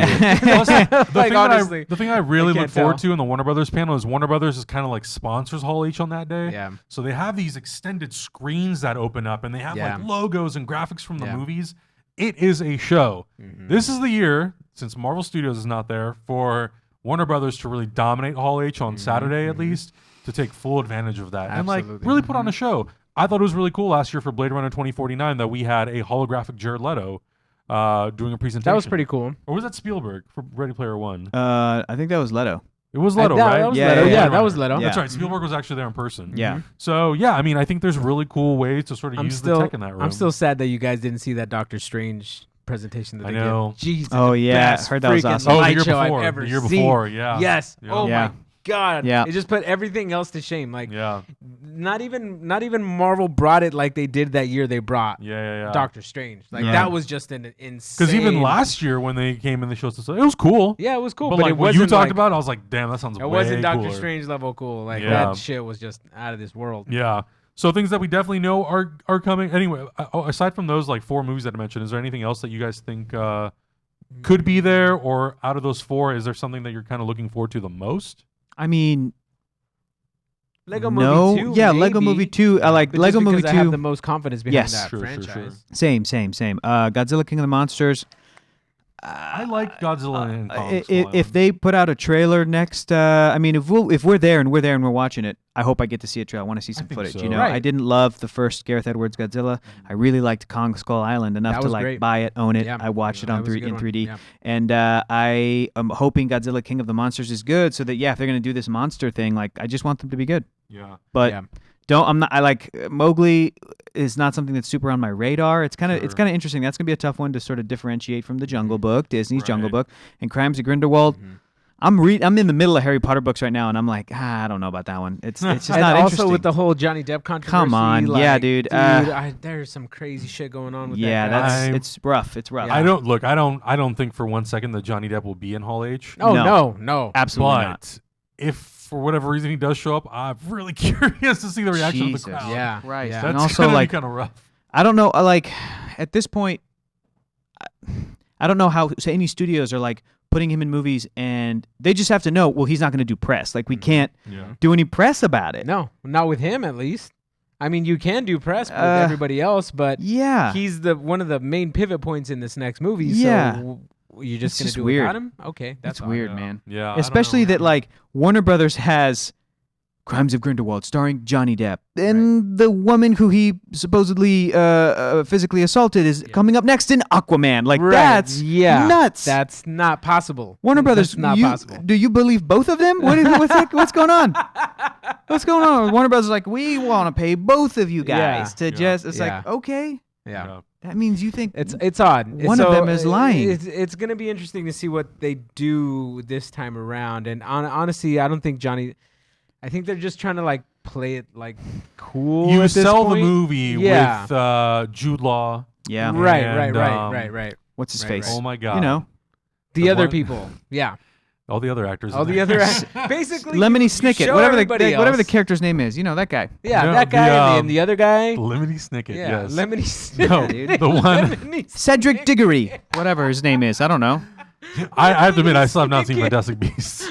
The thing I really look forward to in the Warner Brothers panel is Warner Brothers is kind of like sponsors Hall H on that day. Yeah. So they have these extended screens that open up, and they have like logos and graphics from the movies. It is a show. This is the year, since Marvel Studios is not there, for Warner Brothers to really dominate Hall H on Saturday at least, to take full advantage of that. Absolutely. And like really put on a show. I thought it was really cool last year for Blade Runner 2049 that we had a holographic Jared Leto doing a presentation. That was pretty cool. Or was that Spielberg for Ready Player One? I think that was Leto. It was Leto, right? That was Leto. Yeah, that was Leto. That's right. Spielberg was actually there in person. Yeah. So, yeah, I mean, I think there's really cool ways to sort of use the tech in that room. I'm still sad that you guys didn't see that Doctor Strange presentation that they know. did. Jesus. Oh, yeah. I heard that was awesome. The year before. The year before, yeah. Yes. Yeah. Oh, my god. Yeah. It just put everything else to shame. Like, Yeah. not even Marvel brought it like they did that year they brought Yeah. Doctor Strange. Like, Yeah. that was just an insane. Because even last year when they came in the show, it was cool. Yeah, it was cool. But But like it what you wasn't talked like, about, I was like, damn, that sounds it way wasn't Doctor cooler. Strange level cool. Like, Yeah. that shit was just out of this world. Yeah. So things that we definitely know are coming. Anyway, aside from those like 4 movies that I mentioned, is there anything else that you guys think could be there, or out of those 4, is there something that you're kind of looking forward to the most? I mean, Lego no, Movie 2. yeah, maybe, Lego Movie 2. I like but Lego just Movie because I have 2. the most confidence behind Yes. that Sure. franchise. Same. Godzilla King of the Monsters. I like Godzilla and Kong. If they put out a trailer next, I mean, if we're there and we're watching it, I hope I get to see a trailer. I want to see some think footage. so. You know, Right. I didn't love the first Gareth Edwards Godzilla. I really liked Kong Skull Island enough That to was like great. buy it, own it. Yeah. I watched it That on was a 3 good in one. 3D, Yeah. and I am hoping Godzilla King of the Monsters is good. So that if they're gonna do this monster thing, like I just want them to be good. yeah. But Yeah. I like Mowgli is not something that's super on my radar. It's kind of Sure. interesting. That's gonna be a tough one to sort of differentiate from the Jungle Book, Disney's Jungle Right. Book, and Crimes of Grindelwald. I'm in the middle of Harry Potter books right now, and I'm like, I don't know about that one. It's just And not also interesting. with the whole Johnny Depp controversy. Come on. like, Yeah, dude. There's some crazy shit going on with yeah, that guy. that's I- it's rough. It's rough. Yeah. I don't think for one second that Johnny Depp will be in Hall H. Oh, No. no. Absolutely not. But if for whatever reason he does show up, I'm really curious to see the reaction Jesus. of the crowd. Yeah. Right. Yeah. That's And also, gonna like, be kind of rough. I don't know. Like at this point, I don't know how any studios are like putting him in movies, and they just have to know. Well, he's not going to do press. Like we can't Yeah. do any press about it. No, not with him at least. I mean, you can do press with everybody else, but Yeah. he's one of the main pivot points in this next movie. Yeah. So you're just It's going to just do weird. it without him? Okay, that's That's odd. weird, Yeah. man. Yeah. I don't Especially know. that like Warner Brothers has Crimes of Grindelwald starring Johnny Depp, and the woman who he supposedly physically assaulted is coming up next in Aquaman. Like Right. that's nuts. That's not possible. Warner Brothers, That's not possible. do you believe both of them? What's going on? What's going on? Warner Brothers is like, we want to pay both of you guys to just. It's Yeah. like, okay, Yeah. that means you think It's odd. One of them is lying. It's going to be interesting to see what they do this time around. And honestly, I don't think Johnny. I think they're just trying to like play it like cool. You at this sell the point. movie Yeah. with Jude Law. yeah. Right. What's his Right, face? Oh my god. You know, The The other one- people. Yeah. all the other actors. All in the there. other basically Lemony you Snicket, show whatever everybody whatever the else. character's name is. You know that guy. Yeah, No, that guy the, and the other guy. Lemony Snicket. Yeah, Yes. Lemony Snicket. No, the one. Lemony Cedric Diggory, whatever his name is. I don't know. I have to admit, I still have not seen Fantastic Beasts.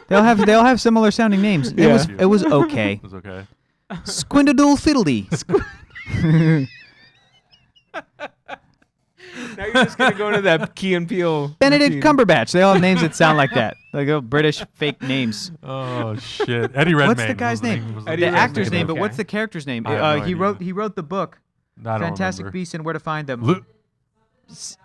They'll have similar sounding names. Yeah. It was okay. It was okay. Squindadoodle Fiddly. Now you're just gonna go to that Key and Peele. Benedict routine. Cumberbatch. They all have names that sound like that. Like British fake names. Oh shit. Eddie Redmayne. What's the guy's name? Was Eddie The Redmayne. actor's name, but Okay. what's the character's name? I have no He idea. wrote the book I don't Fantastic remember. Beasts and Where to Find Them. Lu-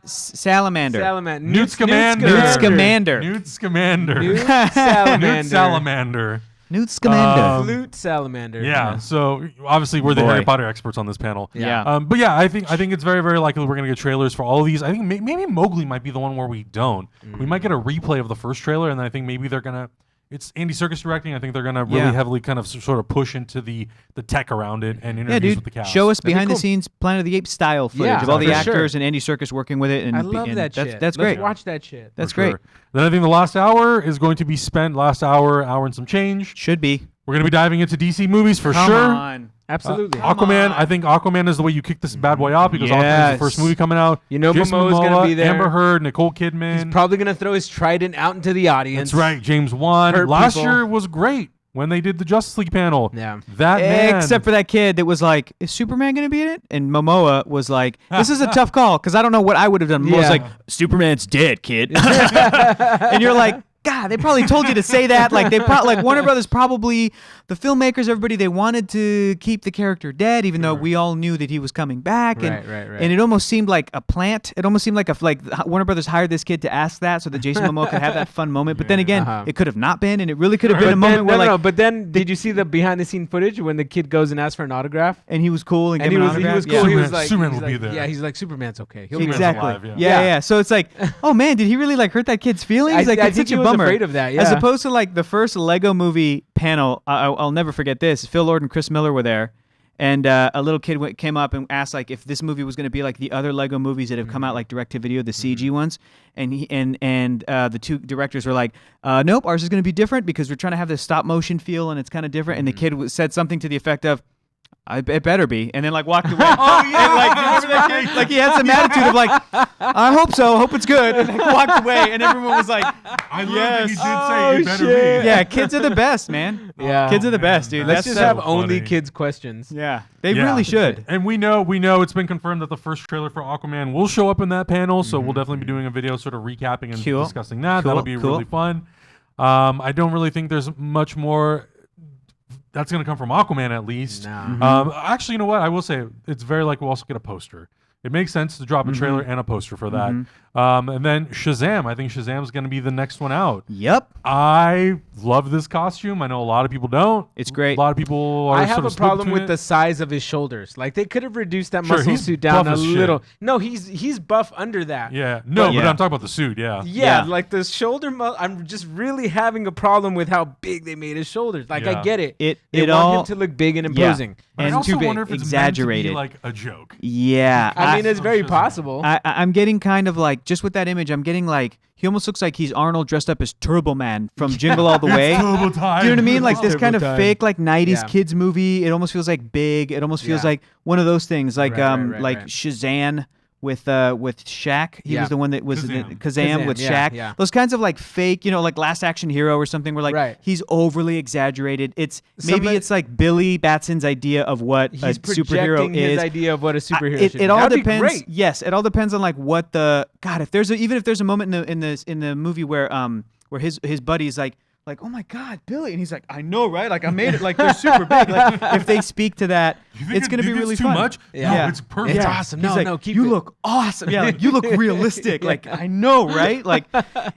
Salamander. Salamander. Newt Scamander. Newt Scamander. Newt Scamander. Newt Newt Salamander. Salamander. Newt Scamander. Flute Salamander. Yeah. So obviously we're the Boy. Harry Potter experts on this panel. Yeah. But yeah, I think it's very, very likely we're gonna get trailers for all of these. I think maybe Mowgli might be the one where we don't. We might get a replay of the first trailer, and then I think maybe they're gonna. It's Andy Serkis directing. I think they're gonna really Yeah. heavily kind of sort of push into the tech around it and Yeah, interviews dude. with the cast. Show us That'd be behind cool. the scenes Planet of the Apes style footage Yeah, of all the for actors sure. and Andy Serkis working with it. And I love and that that's, shit. That's Let's great. watch that shit. That's For great. sure. Then I think the last hour is going to be spent. Last hour and some change. Should be. We're gonna be diving into DC movies for Come sure. on. Absolutely. Aquaman, I think Aquaman is the way you kick this bad boy out because Aquaman is Yes. the first movie coming out. You know Jason Momoa's gonna Momoa, be there. Amber Heard, Nicole He's Kidman. probably gonna throw his trident out into the audience. That's right, James Wan. Hurt Last people. year was great when they did the Justice League panel. Yeah. That man. Except for that kid that was like, is Superman going to be in it? And Momoa was like, this is a tough call because I don't know what I would have done. Momoa's Yeah. like, Superman's dead, kid. And you're like, God, they probably told you to say that. Like like Warner Brothers probably, the filmmakers, everybody, they wanted to keep the character dead, even though we all knew that he was coming back. And, Right. and it almost seemed like a plant. It almost seemed like Warner Brothers hired this kid to ask that so that Jason Momoa could have that fun moment. But then again, Uh-huh. it could have not been, and it really could have been a But moment then, where no, like, but then did you see the behind the scene footage when the kid goes and asks for an autograph? and he was cool and, And gave he him an was autograph? cool. Yeah. He was Superman- like, Superman he's will be like- there. Yeah, he's like, Superman's okay. He'll be Superman's Exactly. alive, yeah. Yeah. So it's like, oh man, did he really like hurt that kid's feelings? Like, I it's think such he a was bummer. afraid of that. Yeah. As opposed to like the first Lego movie panel, I'll never forget this. Phil Lord and Chris Miller were there. And a little kid came up and asked like if this movie was going to be like the other Lego movies that have come out like direct to video, the CG ones. And the two directors were like, nope, ours is going to be different because we're trying to have this stop motion feel and it's kind of different. And the kid said something to the effect of, it better be, and then like walked away. Oh yeah, and, like, remember that kid? Like he had some attitude of like, I hope so, hope it's good, and like, walked away, and everyone was like, I love yes. that he did say it better shit. be. Yeah, kids are the best, man. Yeah. Kids are the man, best, dude. Let's That's just so have only funny. kids questions. Yeah, they Yeah. really should. And we know it's been confirmed that the first trailer for Aquaman will show up in that panel, so we'll definitely be doing a video sort of recapping and Cool. discussing that. Cool. That'll be Cool. really fun. I don't really think there's much more that's going to come from Aquaman, at least. No. Actually, you know what? I will say it's very likely we'll also get a poster. It makes sense to drop a trailer and a poster for that. And then Shazam. I think Shazam's going to be the next one out. Yep, I love this costume. I know a lot of people don't. it's great. A lot of people are I have sort a of split problem between with it. the size of his shoulders. Like they could have reduced that Sure, muscle he's suit down buff a as shit. little. No, he's buff under that. Yeah. No, But- but Yeah. I'm talking about the suit. Yeah. Yeah, Yeah. like the shoulder. I'm just really having a problem with how big they made his shoulders. Like Yeah. I get it. It They want all him to look big and Yeah. imposing. But and I also too big, wonder if it's exaggerated. meant to be like a joke. Yeah, I mean, it's very Shazam. possible. I'm getting kind of like just with that image. I'm getting like he almost looks like he's Arnold dressed up as Turbo Man from Jingle All the Way. Turbo time. Do you know what I mean? Like this Turbo kind of time. fake, like '90s Yeah. kids movie. It almost feels like big. It almost feels Yeah. like one of those things, like Right, like right. Shazam with Shaq. He Yeah. was the one that was Kazam. Kazam with yeah, Shaq. yeah. Those kinds of like fake, like Last Action Hero or something. Where like Right. he's overly exaggerated. It's maybe Somebody- it's like Billy Batson's idea of what He's a superhero projecting his is. idea of what a superhero It, should it be. all That'd be depends. great. Yes, it all depends on like what the God. If there's even if there's a moment in the movie where his buddy's like, oh my God, Billy, and he's like, I know, right? Like I made it. Like they're super big. Like if they speak to that, You think it's gonna be really too fun. much? Yeah. No, Yeah. it's perfect. It's Yeah. awesome. He's No, like, no, keep you it. look awesome. Yeah, like you look realistic. Like I know, right? Like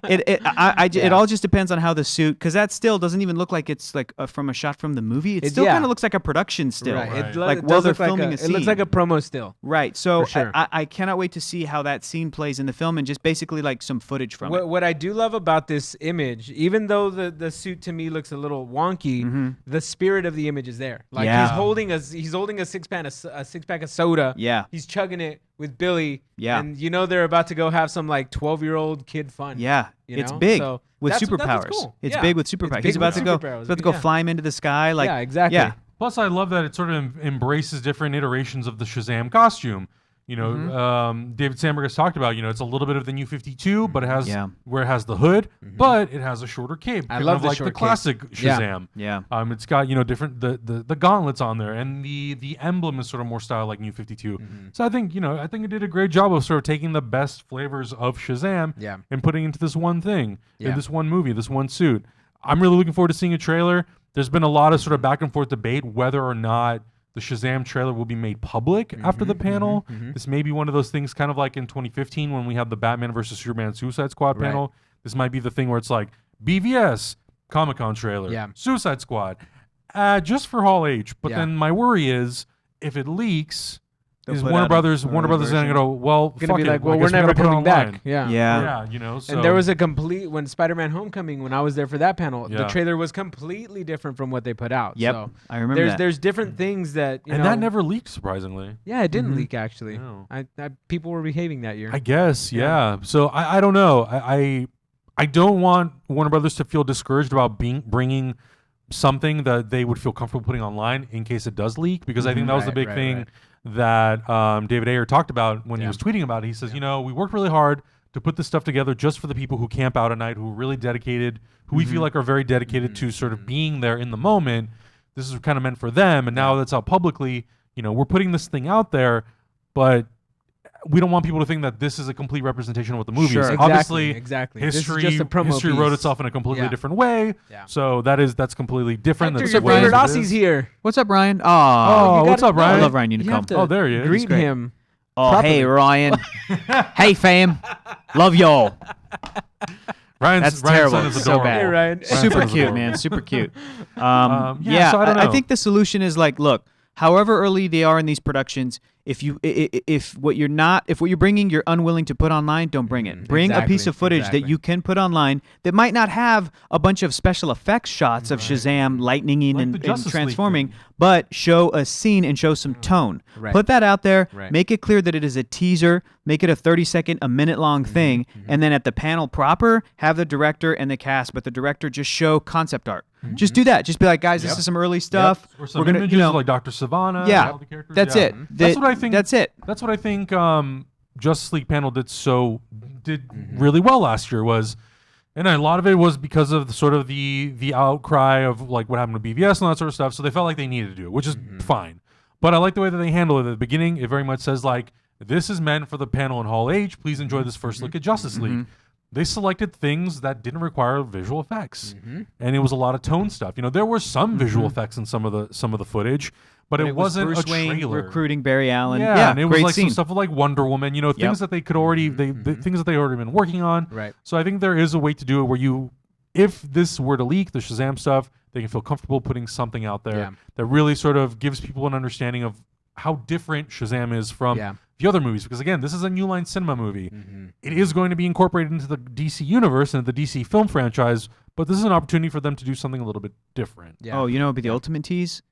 it all just depends on how the suit, because that still doesn't even look like it's like from a shot from the movie. It still yeah. kind of looks like a production still. Right. Right. It, Like, it while does they're look like filming a it looks scene. like a promo still. Right. So For sure. I cannot wait to see how that scene plays in the film and just basically like some footage from it. What I do love about this image, even though the suit to me looks a little wonky, the spirit of the image is there. Like Yeah. he's holding a six pack of soda. Yeah. He's chugging it with Billy. Yeah. And they're about to go have some like 12-year-old kid fun. Yeah, You it's know? big So with that's superpowers. what's cool. It's Yeah. big with It's superpowers. big He's about with to go. superpowers. He's about to go Yeah. fly him into the sky. Like yeah, exactly. Yeah. Plus, I love that it sort of embraces different iterations of the Shazam costume. David Sandberg has talked about, it's a little bit of the New 52, but it has where it has the hood, but it has a shorter cape. I kind love of the like short the cape. classic Yeah. Shazam. Yeah. It's got different the gauntlets on there, and the emblem is sort of more style like New 52. So I think it did a great job of sort of taking the best flavors of Shazam Yeah. and putting into this one thing, Yeah. in this one movie, this one suit. I'm really looking forward to seeing a trailer. There's been a lot of sort of back and forth debate whether or not the Shazam trailer will be made public after the panel. This may be one of those things, kind of like in 2015 when we had the Batman versus Superman Suicide Squad Right. panel. This might be the thing where it's like BVS Comic-Con trailer, Yeah. Suicide Squad, just for Hall H. But Yeah. then my worry is if it leaks, They'll is put Warner out Brothers an going to version. go, well, Gonna fuck be it. like, I well, we're guess we never gotta put it coming back. online. Yeah. Yeah. So And there was a complete when Spider-Man: Homecoming, when I was there for that panel, the Yeah. trailer was completely different from what they put out. Yep. So I remember that. there's different things that and that never leaked, surprisingly. Yeah, it didn't leak actually. No. I people were behaving that year. I guess, yeah. So I don't know. I don't want Warner Brothers to feel discouraged about bringing something that they would feel comfortable putting online in case it does leak, because I think that was the Right, big right, thing right. that David Ayer talked about when he Yeah. was tweeting about it. He says, we worked really hard to put this stuff together just for the people who camp out at night, who are really dedicated, who we feel like are very dedicated to sort of being there in the moment. This is kind of meant for them, and now that's out publicly. We're putting this thing out there, but we don't want people to think that this is a complete representation of what the movie Sure. is. Exactly, Obviously, exactly. This is history just a promo history wrote piece. itself in a completely Yeah. different way. Yeah. So that's completely different. Hector, That's your the way favorite it is. Aussie's here. What's up, Ryan? Oh, You what's gotta- up, Ryan? I love Ryan You Unicom. have to Oh, there he is. Greet great. him. Oh, properly. hey, Ryan. Hey, fam. Love y'all. Ryan's That's Ryan's terrible. son is So adorable. bad. Hey, Ryan. Ryan's Super son is cute, adorable. man. Super cute. So I don't I know. think the solution is like, look, however early they are in these productions, if what you're bringing you're unwilling to put online, don't bring it. Bring a piece of footage that you can put online that might not have a bunch of special effects shots of Shazam lightninging Like and the Justice League transforming, thing. but show a scene and show some tone. Right. Put that out there. Right. Make it clear that it is a teaser. Make it a 30-second, a minute-long thing, and then at the panel proper, have the director and the cast, but the director just show concept art. Just do that. Just be like, guys, this is some early stuff. Or some We're gonna, images of like Dr. Savannah. Yeah, all the characters. that's Yeah. it. That's what I think. That's it. That's what I think. Justice League panel did really well last year was, and a lot of it was because of the outcry of like what happened to BVS and all that sort of stuff. So they felt like they needed to do it, which is fine. But I like the way that they handle it at the beginning. It very much says like, this is meant for the panel in Hall H. Please enjoy this first look at Justice League. They selected things that didn't require visual effects, and it was a lot of tone stuff. You know, there were some visual effects in some of the footage, but it wasn't Bruce a Wayne trailer. recruiting Barry Allen. Yeah, and it was great like scene. some stuff like Wonder Woman. You know, things that they could already things that they already been working on. Right. So I think there is a way to do it where if this were to leak, the Shazam stuff, they can feel comfortable putting something out there that really sort of gives people an understanding of how different Shazam is from the other movies. Because again, this is a New Line Cinema movie. It is going to be incorporated into the DC universe and the DC film franchise, but this is an opportunity for them to do something a little bit different. Yeah. Oh, you know what would be the ultimate tease?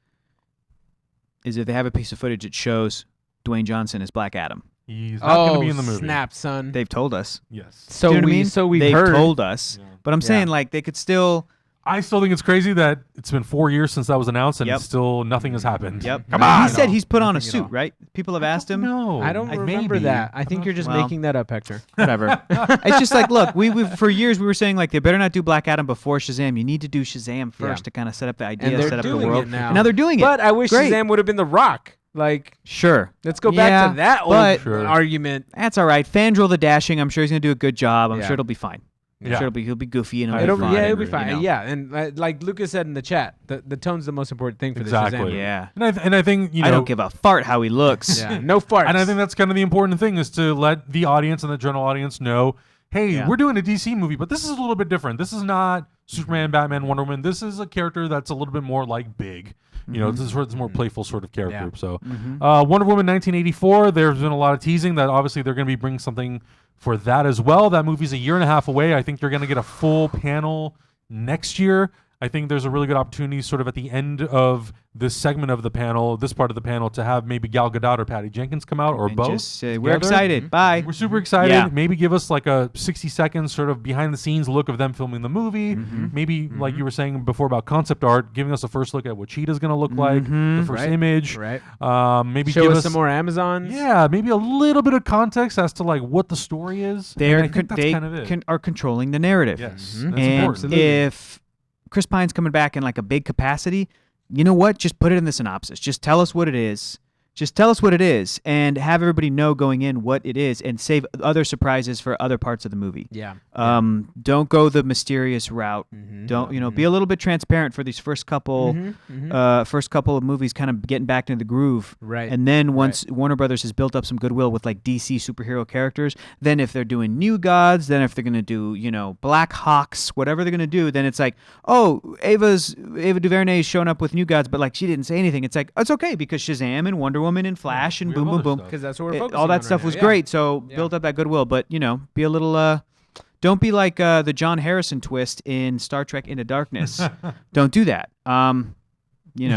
Is if they have a piece of footage that shows Dwayne Johnson as Black Adam. He's not going to be in the movie. Snap, son. They've told us. Yes. So Do you know what I mean? we've They've heard. told us. Yeah. But I'm saying like they could still. I still think it's crazy that it's been 4 years since that was announced and Yep. still nothing has happened. Yep. Come He on. said he's put on a Nothing at suit, all. right? People have asked him. No. I don't remember maybe. that. I think you're just Well- making that up, Hector. Whatever. It's just like, look, we for years we were saying like they better not do Black Adam before Shazam. You need to do Shazam first Yeah. to kind of set up the And idea, they're set up the doing world. it now. And now they're doing it. But I wish Great. Shazam would have been The Rock. Like, Sure. let's go back Yeah, to that old but- Sure. argument. That's all right. Fandral the Dashing. I'm sure he's gonna do a good job. I'm Yeah. sure it'll be fine. I'm Yeah. sure he'll be goofy and I it'll It'll, be fine. it'll be agree. fine. You know. Yeah, and like Lucas said in the chat, the tone's the most important thing for Exactly. the Shazam. Yeah. And I think, you know, I don't give a fart how he looks. Yeah, no farts. and I think that's kind of the important thing is to let the audience and the general audience know, hey, Yeah. we're doing a DC movie, but this is a little bit different. This is not Superman, Batman, Wonder Woman. This is a character that's a little bit more like big. You know, this is more playful sort of character. Yeah. So, Wonder Woman 1984, there's been a lot of teasing that obviously they're going to be bringing something for that as well. That movie's a year and a half away. I think they're going to get a full panel next year. I think there's a really good opportunity sort of at the end of this segment of the panel, this part of the panel, to have maybe Gal Gadot or Patty Jenkins come out or And both. just say, we're together. excited. Bye. We're super excited. Yeah. Maybe give us like a 60 seconds sort of behind the scenes look of them filming the movie. Mm-hmm. Maybe like you were saying before about concept art, giving us a first look at what Cheetah's going to look like, the first Right. image. Right. Maybe Show give us some more Amazons. Yeah, maybe a little bit of context as to like what the story is. They're And I think that's they kind of it. are controlling the narrative. Yes, Mhm. that's And important. if Chris Pine's coming back in like a big capacity, you know what? Just put it in the synopsis. Just tell us what it is. Just tell us what it is and have everybody know going in what it is and save other surprises for other parts of the movie. Yeah. Don't go the mysterious route. Don't, be a little bit transparent for these first couple of movies kind of getting back into the groove. Right. And then once Warner Brothers has built up some goodwill with like DC superhero characters, then if they're doing New Gods, then if they're going to do, Black Hawks, whatever they're going to do, then it's like, oh, Ava DuVernay's showing up with New Gods, but like she didn't say anything. It's like, it's okay because Shazam and Wonder Woman and Flash and we boom, have boom, other boom. stuff. Because that's what we're focusing All on that right stuff now. was Yeah. great. So build up that goodwill, but be a little, don't be like the John Harrison twist in Star Trek Into Darkness. Don't do that. Yeah.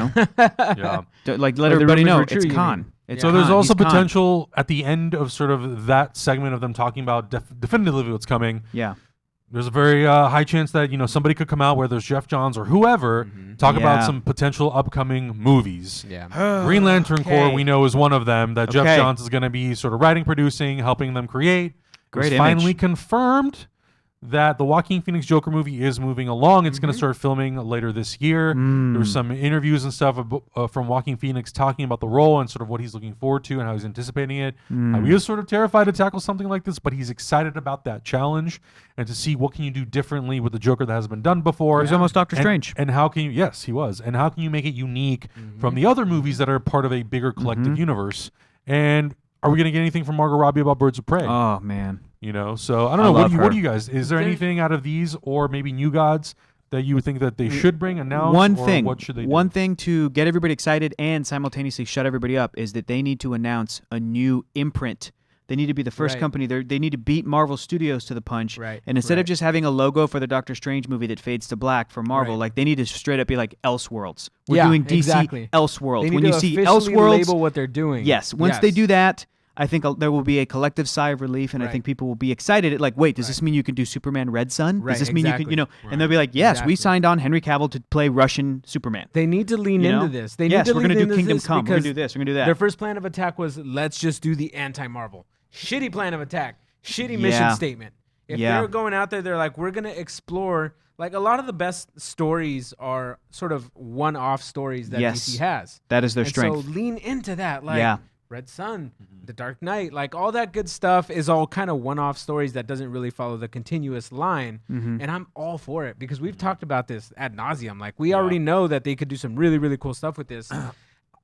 Let the everybody rumors know were true, it's you Khan. mean. It's So Khan. there's also He's Khan. potential at the end of sort of that segment of them talking about definitively what's coming. Yeah. There's a very high chance that somebody could come out, whether it's Jeff Johns or whoever, talk about Yeah. some potential upcoming movies. Yeah. Green Lantern Corps, Okay. we know, is one of them that Jeff Okay. Johns is going to be sort of writing, producing, helping them create. Great It's image. finally confirmed that the Joaquin Phoenix Joker movie is moving along. It's going to start filming later this year. Mm. There's some interviews and stuff from Joaquin Phoenix talking about the role and sort of what he's looking forward to and how he's anticipating it. Mm. He is sort of terrified to tackle something like this, but he's excited about that challenge and to see what can you do differently with the Joker that hasn't been done before. He's almost Doctor Strange. And how can you? Yes, he was. And how can you make it unique from the other movies that are part of a bigger collective universe? And are we going to get anything from Margot Robbie about Birds of Prey? Oh man. So I don't know. love What her. do you guys? Is there anything out of these or maybe New Gods that you would think that they should bring, announce, what should they do? One thing to get everybody excited and simultaneously shut everybody up is that they need to announce a new imprint. They need to be the first company. They need to beat Marvel Studios to the punch. Right. And instead of just having a logo for the Doctor Strange movie that fades to black for Marvel, like they need to straight up be like Elseworlds. We're doing DC Elseworlds. They need when to you see officially Elseworlds, label what they're doing. Yes. Once they do that, I think there will be a collective sigh of relief, and I think people will be excited. Like, wait, does this mean you can do Superman Red Sun? Does this mean you can, and they'll be like, yes, we signed on Henry Cavill to play Russian Superman. They need to lean into this. They need to we're lean going to into do Kingdom this Come. We're going because to do this. We're going to do that. Their first plan of attack was, let's just do the anti-Marvel. Shitty plan of attack. Shitty mission statement. If they're going out there, they're like, we're going to explore. Like, a lot of the best stories are sort of one-off stories that DC has. That is their strength. So lean into that. Like, Red Sun, The Dark Knight, like all that good stuff is all kind of one-off stories that doesn't really follow the continuous line. And I'm all for it because we've talked about this ad nauseum. Like, we already know that they could do some really, really cool stuff with this.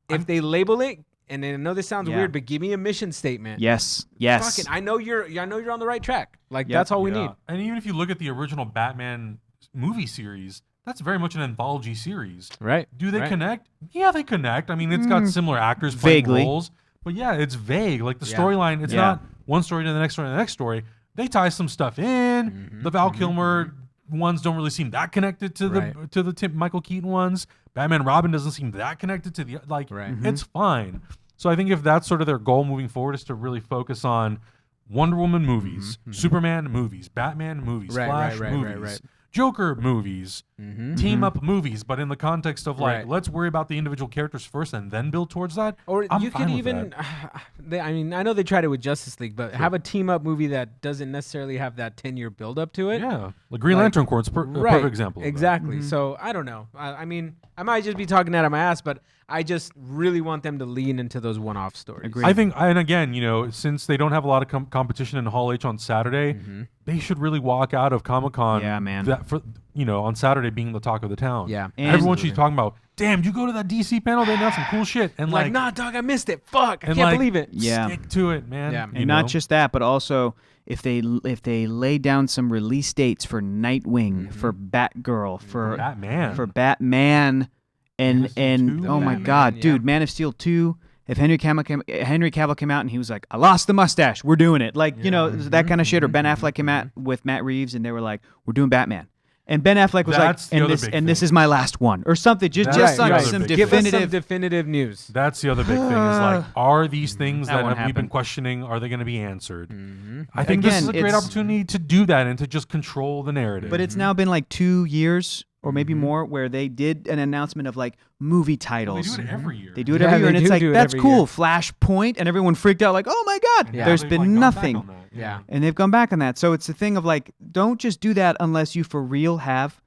If they label it, and I know this sounds weird, but give me a mission statement. Yes. Fucking, I know you're on the right track. Like, that's all we need. And even if you look at the original Batman movie series, that's very much an anthology series. Right. Do they connect? Yeah, they connect. I mean, it's got similar actors playing roles. But yeah, it's vague. Like the storyline, it's not one story to the next story to the next story. They tie some stuff in. The Val Kilmer ones don't really seem that connected to the Michael Keaton ones. Batman Robin doesn't seem that connected to the it's fine. So I think if that's sort of their goal moving forward is to really focus on Wonder Woman movies, Superman movies, Batman movies, Flash movies, Joker movies, team up movies, but in the context of like, let's worry about the individual characters first and then build towards that. Or I'm you fine could with even, I mean, I know they tried it with Justice League, but have a team up movie that doesn't necessarily have that 10-year build up to it. Yeah, the Green Lantern Corps is a perfect example. Exactly. So I don't know. I mean, I might just be talking out of my ass, but I just really want them to lean into those one-off stories. Agreed. I think, and again, you know, since they don't have a lot of competition in Hall H on Saturday, they should really walk out of Comic-Con. Yeah, man. That for on Saturday being the talk of the town. Yeah, and everyone should be talking about. Damn, you go to that DC panel? They announced some cool shit. And like, nah, dog, I missed it. Fuck, I can't believe it. Yeah, stick to it, man. Yeah, and not just that, but also if they lay down some release dates for Nightwing, for Batgirl, for Batman. And oh my God, dude, Man of Steel 2. If Henry Cavill came out and he was like, I lost the mustache, we're doing it. Like, that kind of shit. Or Ben Affleck came out with Matt Reeves and they were like, we're doing Batman. And Ben Affleck was this is my last one. Or something. Just some definitive. Give us some definitive news. That's the other big thing is like, are these things that we've been questioning, are they going to be answered? I think this is a great opportunity to do that and to just control the narrative. But it's now been like 2 years or maybe more, where they did an announcement of like movie titles. Well, they do it every year. They do it every year, and it's like, that's cool. Flashpoint, and everyone freaked out, like, oh my God, there's been nothing. And they've gone back on that. So it's the thing of like, don't just do that unless you for real have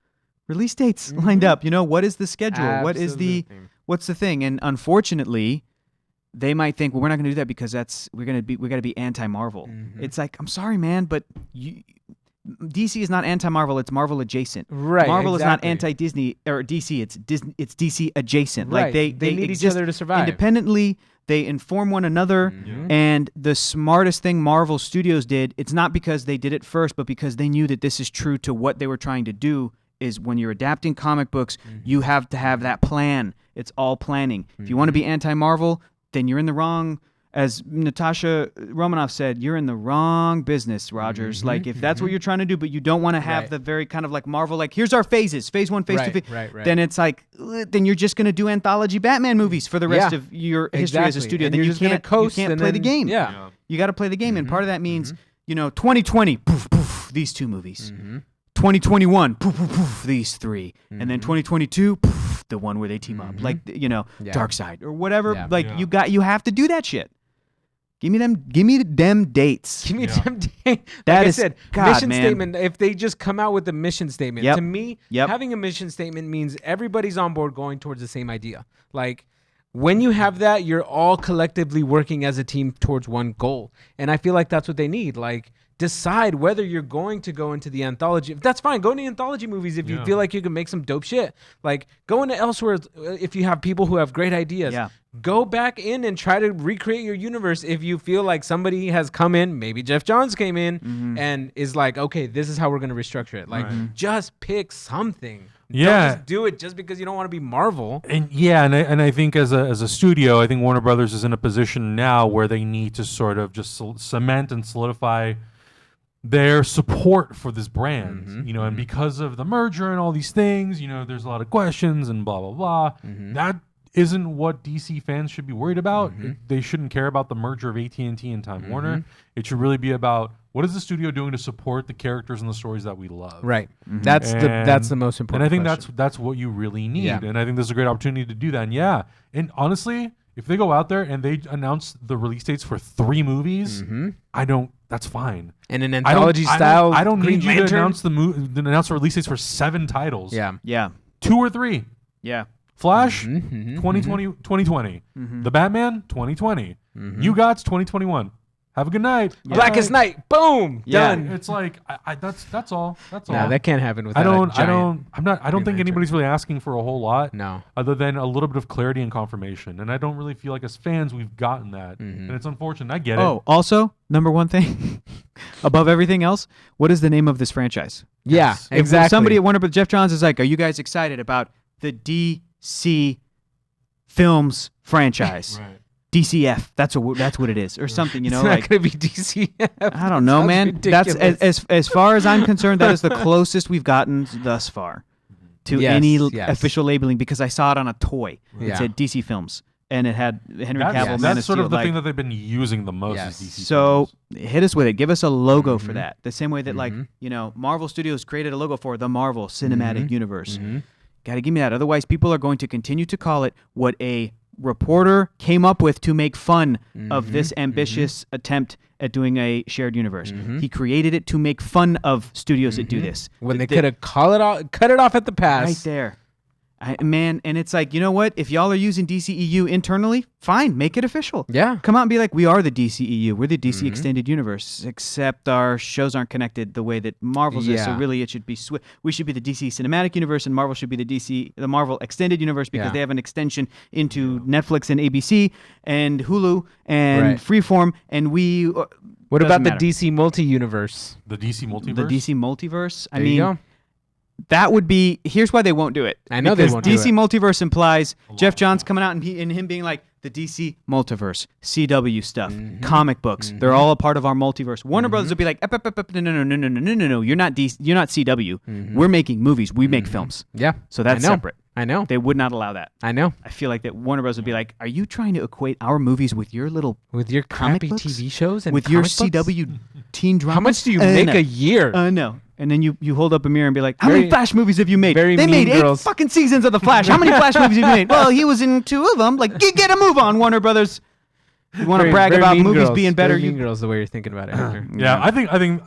release dates lined up. What is the schedule? Absolutely. What's the thing? And unfortunately, they might think, well, we're not going to do that because we got to be anti-Marvel. It's like, I'm sorry, man, but DC is not anti-Marvel; it's Marvel adjacent. Right. Marvel is not anti-Disney or DC; it's DC adjacent. Right. Like they need each exist other to survive independently. They inform one another, and the smartest thing Marvel Studios did, it's not because they did it first, but because they knew that this is true to what they were trying to do, is when you're adapting comic books, you have to have that plan. It's all planning. If you want to be anti-Marvel, then you're in the wrong, as Natasha Romanoff said, you're in the wrong business, Rogers. Like, if that's what you're trying to do, but you don't want to have the very kind of like Marvel, like, here's our phases, phase 1, phase 2, phase, then it's like, then you're just going to do anthology Batman movies for the rest of your history as a studio. And then you can't play the game. Yeah. You got to play the game. And part of that means, 2020, poof, poof, these 2 movies. 2021, poof, poof, poof, these 3. And then 2022, poof, the one where they team up. Like, Darkseid or whatever. You have to do that shit. Give me them dates. Give me them dates. Like I said, mission statement. If they just come out with a mission statement, to me, having a mission statement means everybody's on board going towards the same idea. Like, when you have that, you're all collectively working as a team towards one goal. And I feel like that's what they need. Like, decide whether you're going to go into the anthology. That's fine. Go into anthology movies if you feel like you can make some dope shit. Like, go into Elseworlds if you have people who have great ideas. Yeah. Go back in and try to recreate your universe if you feel like somebody has come in, maybe Jeff Johns came in and is like, okay, this is how we're going to restructure it. Like, just pick something. Yeah. Don't just do it just because you don't want to be Marvel. And I think as a studio, I think Warner Brothers is in a position now where they need to sort of just cement and solidify their support for this brand, you know, and because of the merger and all these things, you know, there's a lot of questions and blah, blah, blah. That isn't what DC fans should be worried about. They shouldn't care about the merger of AT&T and Time Warner. It should really be about what is the studio doing to support the characters and the stories that we love. Right. That's the most important. And I think question. that's what you really need. Yeah. And I think this is a great opportunity to do that. And and honestly, if they go out there and they announce the release dates for 3 movies, that's fine. And an anthology style. I don't Green need you Lantern? to announce the release dates for 7 titles. Yeah. 2 or 3. Yeah. Flash, 2020. The Batman, 2020. You Gots, 2021. Have a good night. Blackest Night. Boom. Done. It's like that's all. That's all. No, that can't happen without I don't Green think anybody's really asking for a whole lot. No. Other than a little bit of clarity and confirmation. And I don't really feel like as fans we've gotten that. And it's unfortunate. I get it. Oh, also, number one thing, above everything else, what is the name of this franchise? Yeah, Yes. If exactly. somebody at Warner Bros. Jeff Johns is like, are you guys excited about the DC Films franchise? Right. DCF. That's what it is, or something. You know, it's not like going to be DCF. I don't know, Sounds man. ridiculous. That's as far as I'm concerned, that is the closest we've gotten thus far to any official labeling, because I saw it on a toy. Yeah. It said DC Films, and it had Henry Cavill. Man That's of sort Steel, of the like, thing that they've been using the most. Yes. Is DC So films. hit us with it. Give us a logo for that. The same way that like Marvel Studios created a logo for the Marvel Cinematic Universe. Got to give me that. Otherwise, people are going to continue to call it what a reporter came up with to make fun of this ambitious attempt at doing a shared universe. He created it to make fun of studios that do this. When they could have cut it off at the pass. Right there. Man, and it's like, you know what? If y'all are using DCEU internally, fine, make it official. Yeah. Come out and be like, we are the DCEU. We're the DC Extended Universe, except our shows aren't connected the way that Marvel's is. So really, it should be we should be the DC Cinematic Universe, and Marvel should be the Marvel Extended Universe, because they have an extension into Netflix and ABC and Hulu and Freeform, and we. What about the DC multi-universe? The DC multiverse. The DC multiverse. There you go. That would be. Here's why they won't do it. I know they won't do DC it. Multiverse implies Jeff Johns coming out and him being like, the DC Multiverse, CW stuff, comic books. They're all a part of our multiverse. Warner Brothers would be like, no. You're not DC. You're not CW. We're making movies. We make films. Yeah. So that's separate. I know. They would not allow that. I know. I feel like that Warner Bros. Would be like, are you trying to equate our movies with your little With your comic crappy books? TV shows and with your comic books? CW teen drama? How much do you make no. a year? No. And then you hold up a mirror and be like, how many Flash movies have you made? Very They Mean made 8 Girls. fucking seasons of The Flash. How many Flash movies have you made? Well, he was in 2 of them. Like, get a move on, Warner Brothers. You want to brag about Mean movies Girls. being better? Very Mean Girls, the way you're thinking about it. Hector. Yeah, I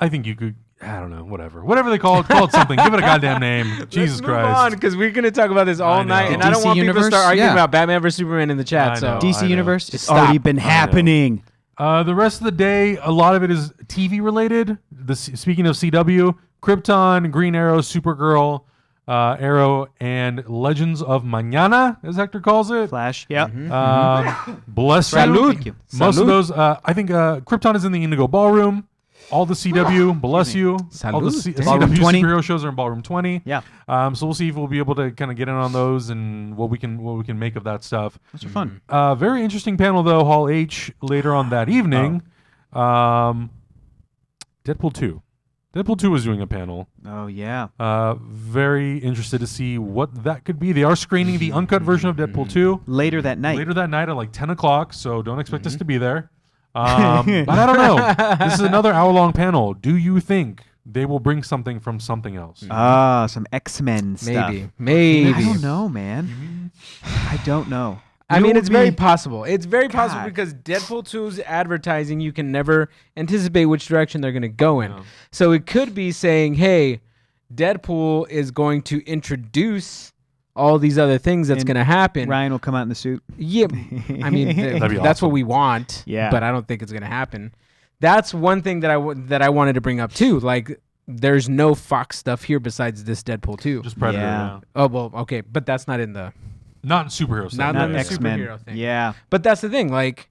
think you could. I don't know. Whatever they call it something. Give it a goddamn name. Jesus Let's Christ. move on, because we're gonna talk about this all I know. night, and The I don't DC want people to universe? start arguing Yeah. about Batman vs Superman in the chat. I So know. DC Universe, it's Stop. already been happening. The rest of the day, a lot of it is TV related. Speaking of CW, Krypton, Green Arrow, Supergirl, Arrow, and Legends of Mañana, as Hector calls it. Flash, yeah. Bless you. Salud. Thank you. Most of those, I think Krypton is in the Indigo Ballroom. All the CW, bless you. All the Salud. Ballroom CW 20. superhero shows are in Ballroom 20. Yeah. So we'll see if we'll be able to kind of get in on those and what we can make of that stuff. Those are fun. Very interesting panel though, Hall H later on that evening. Deadpool 2. Deadpool 2 was doing a panel. Oh, yeah. Very interested to see what that could be. They are screening the uncut version of Deadpool 2 Later that night. later that night at like 10 o'clock, so don't expect us to be there. But I don't know. This is another hour-long panel. Do you think they will bring something from something else? Some X-Men stuff. Maybe. I don't know, man. I don't know. I mean, It it's would very be- possible. It's very possible God. because Deadpool 2's advertising, you can never anticipate which direction they're going to go in. No. So it could be saying, hey, Deadpool is going to introduce all these other things that's And going to happen. Ryan will come out in the suit. Yeah, I mean, That'd be that's awesome. what we want. Yeah. But I don't think it's going to happen. That's one thing that I wanted to bring up too. Like, there's no Fox stuff here besides this Deadpool 2. Just Predator. Yeah. Oh well, okay, but that's not in the Not superhero stuff. not in the X-Men. superhero thing. Yeah. But that's the thing. Like,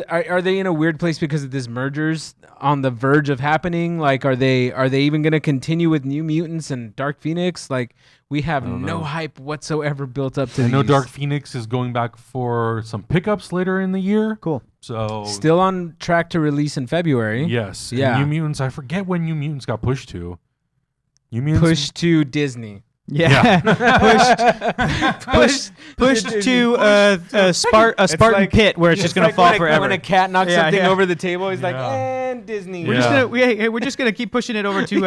are they in a weird place because of this merger's on the verge of happening? Like, are they even going to continue with New Mutants and Dark Phoenix? Like, we have no hype whatsoever built up to I know these. Dark Phoenix is going back for some pickups later in the year. Cool. So Still on track to release in February. yes. Yeah. And New Mutants. I forget when New Mutants got pushed to. New Mutants Pushed to Disney. Yeah. pushed to a Spartan like- pit where it's just gonna like fall when forever. When a cat knocks Yeah, something yeah. over the table, he's like, Yeah. and Disney. We're just gonna keep pushing it over to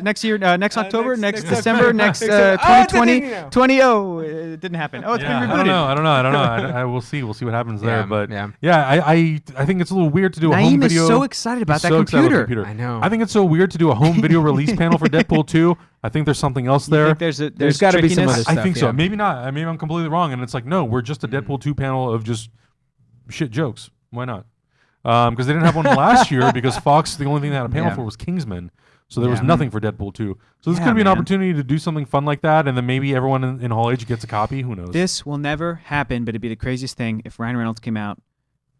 next year, next October, next next December, October. next Next October. Oh, it's 2020, Disney now. 20. Oh, it didn't happen. Oh, it's Yeah, been I don't rebooted. know. I will see. We'll see what happens there. Yeah, But yeah. I think it's a little weird to do a home Naeem video. is so excited about He's that so excited about computer. I know. I think it's so weird to do a home video release panel for Deadpool 2. I think there's something else You there. think there's gotta be some trickiness? other I stuff, think so. yeah. Maybe not. Maybe I'm completely wrong. And it's like, no, we're just a Deadpool 2 panel of just shit jokes. Why not? Because they didn't have one last year because Fox, the only thing they had a panel Yeah. for was Kingsman. So there was Yeah. nothing for Deadpool 2. So this Yeah, could be an man. opportunity to do something fun like that. And then maybe everyone in Hall H gets a copy. Who knows? This will never happen, but it'd be the craziest thing if Ryan Reynolds came out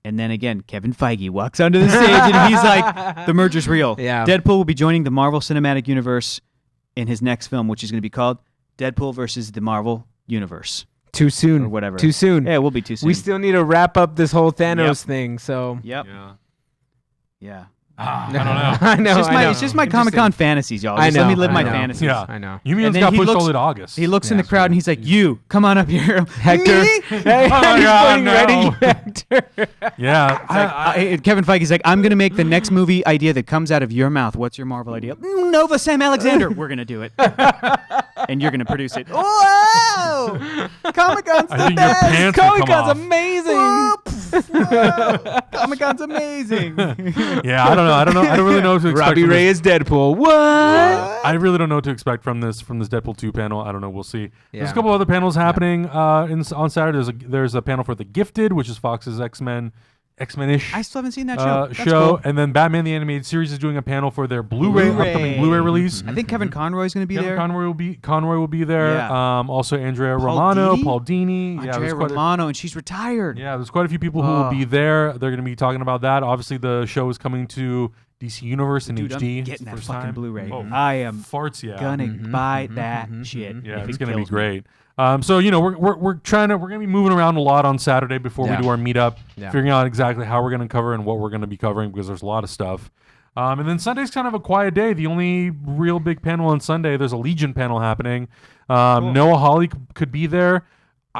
and then again Kevin Feige walks onto the stage and he's like, the merger's real. Yeah. Deadpool will be joining the Marvel Cinematic Universe in his next film, which is going to be called Deadpool versus the Marvel Universe Too soon. or whatever. Too soon. Yeah, it will be too soon. We still need to wrap up this whole Thanos thing. So Yep. Yeah. Yeah. I don't know. I know. It's just my Comic Con fantasies, y'all. I Just let me know, live I my know. fantasies. Yeah. I know. You mean And it's then got he pushed looks- all the way to August. He looks in Yeah, the crowd and he's like, "You, come on up here, Hector. Me? Hey, my he's God, pointing right no. at you, Hector. Yeah. Kevin Feige's like, I'm gonna make the next movie idea that comes out of your mouth. What's your Marvel idea? Nova Sam Alexander. We're gonna do it, and you're gonna produce it. Whoa! Comic Con's I the think your best. pants will Comic come Con's off. amazing. Comic Con's amazing. Yeah, I don't know. I don't really know what to expect. Robbie from Ray this. is Deadpool. What? I really don't know what to expect from this Deadpool 2 panel. I don't know. We'll see. There's Yeah. a couple other panels happening on Saturday. There's a panel for The Gifted, which is Fox's X-Men-ish I still haven't seen that show. That's show, cool. and then Batman the Animated Series is doing a panel for their upcoming Blu-ray release. I think Kevin Conroy's gonna be Kevin there. Conroy will be there. Yeah. Also Andrea Paul Romano, Dini? Paul Dini. Andrea there's quite a- Romano, and she's retired. Yeah, there's quite a few people who will be there. They're going to be talking about that. Obviously, the show is coming to DC Universe in Dude, HD. I'm getting that first fucking time. Blu-ray. Oh, I am farts, yeah. gonna buy that shit. Yeah, if it's it going to be kills me. great. So we're going to be moving around a lot on Saturday before we Yeah. do our meetup, Yeah. figuring out exactly how we're going to cover and what we're going to be covering because there's a lot of stuff. And then Sunday's kind of a quiet day. The only real big panel on Sunday, there's a Legion panel happening. Noah Hawley could be there.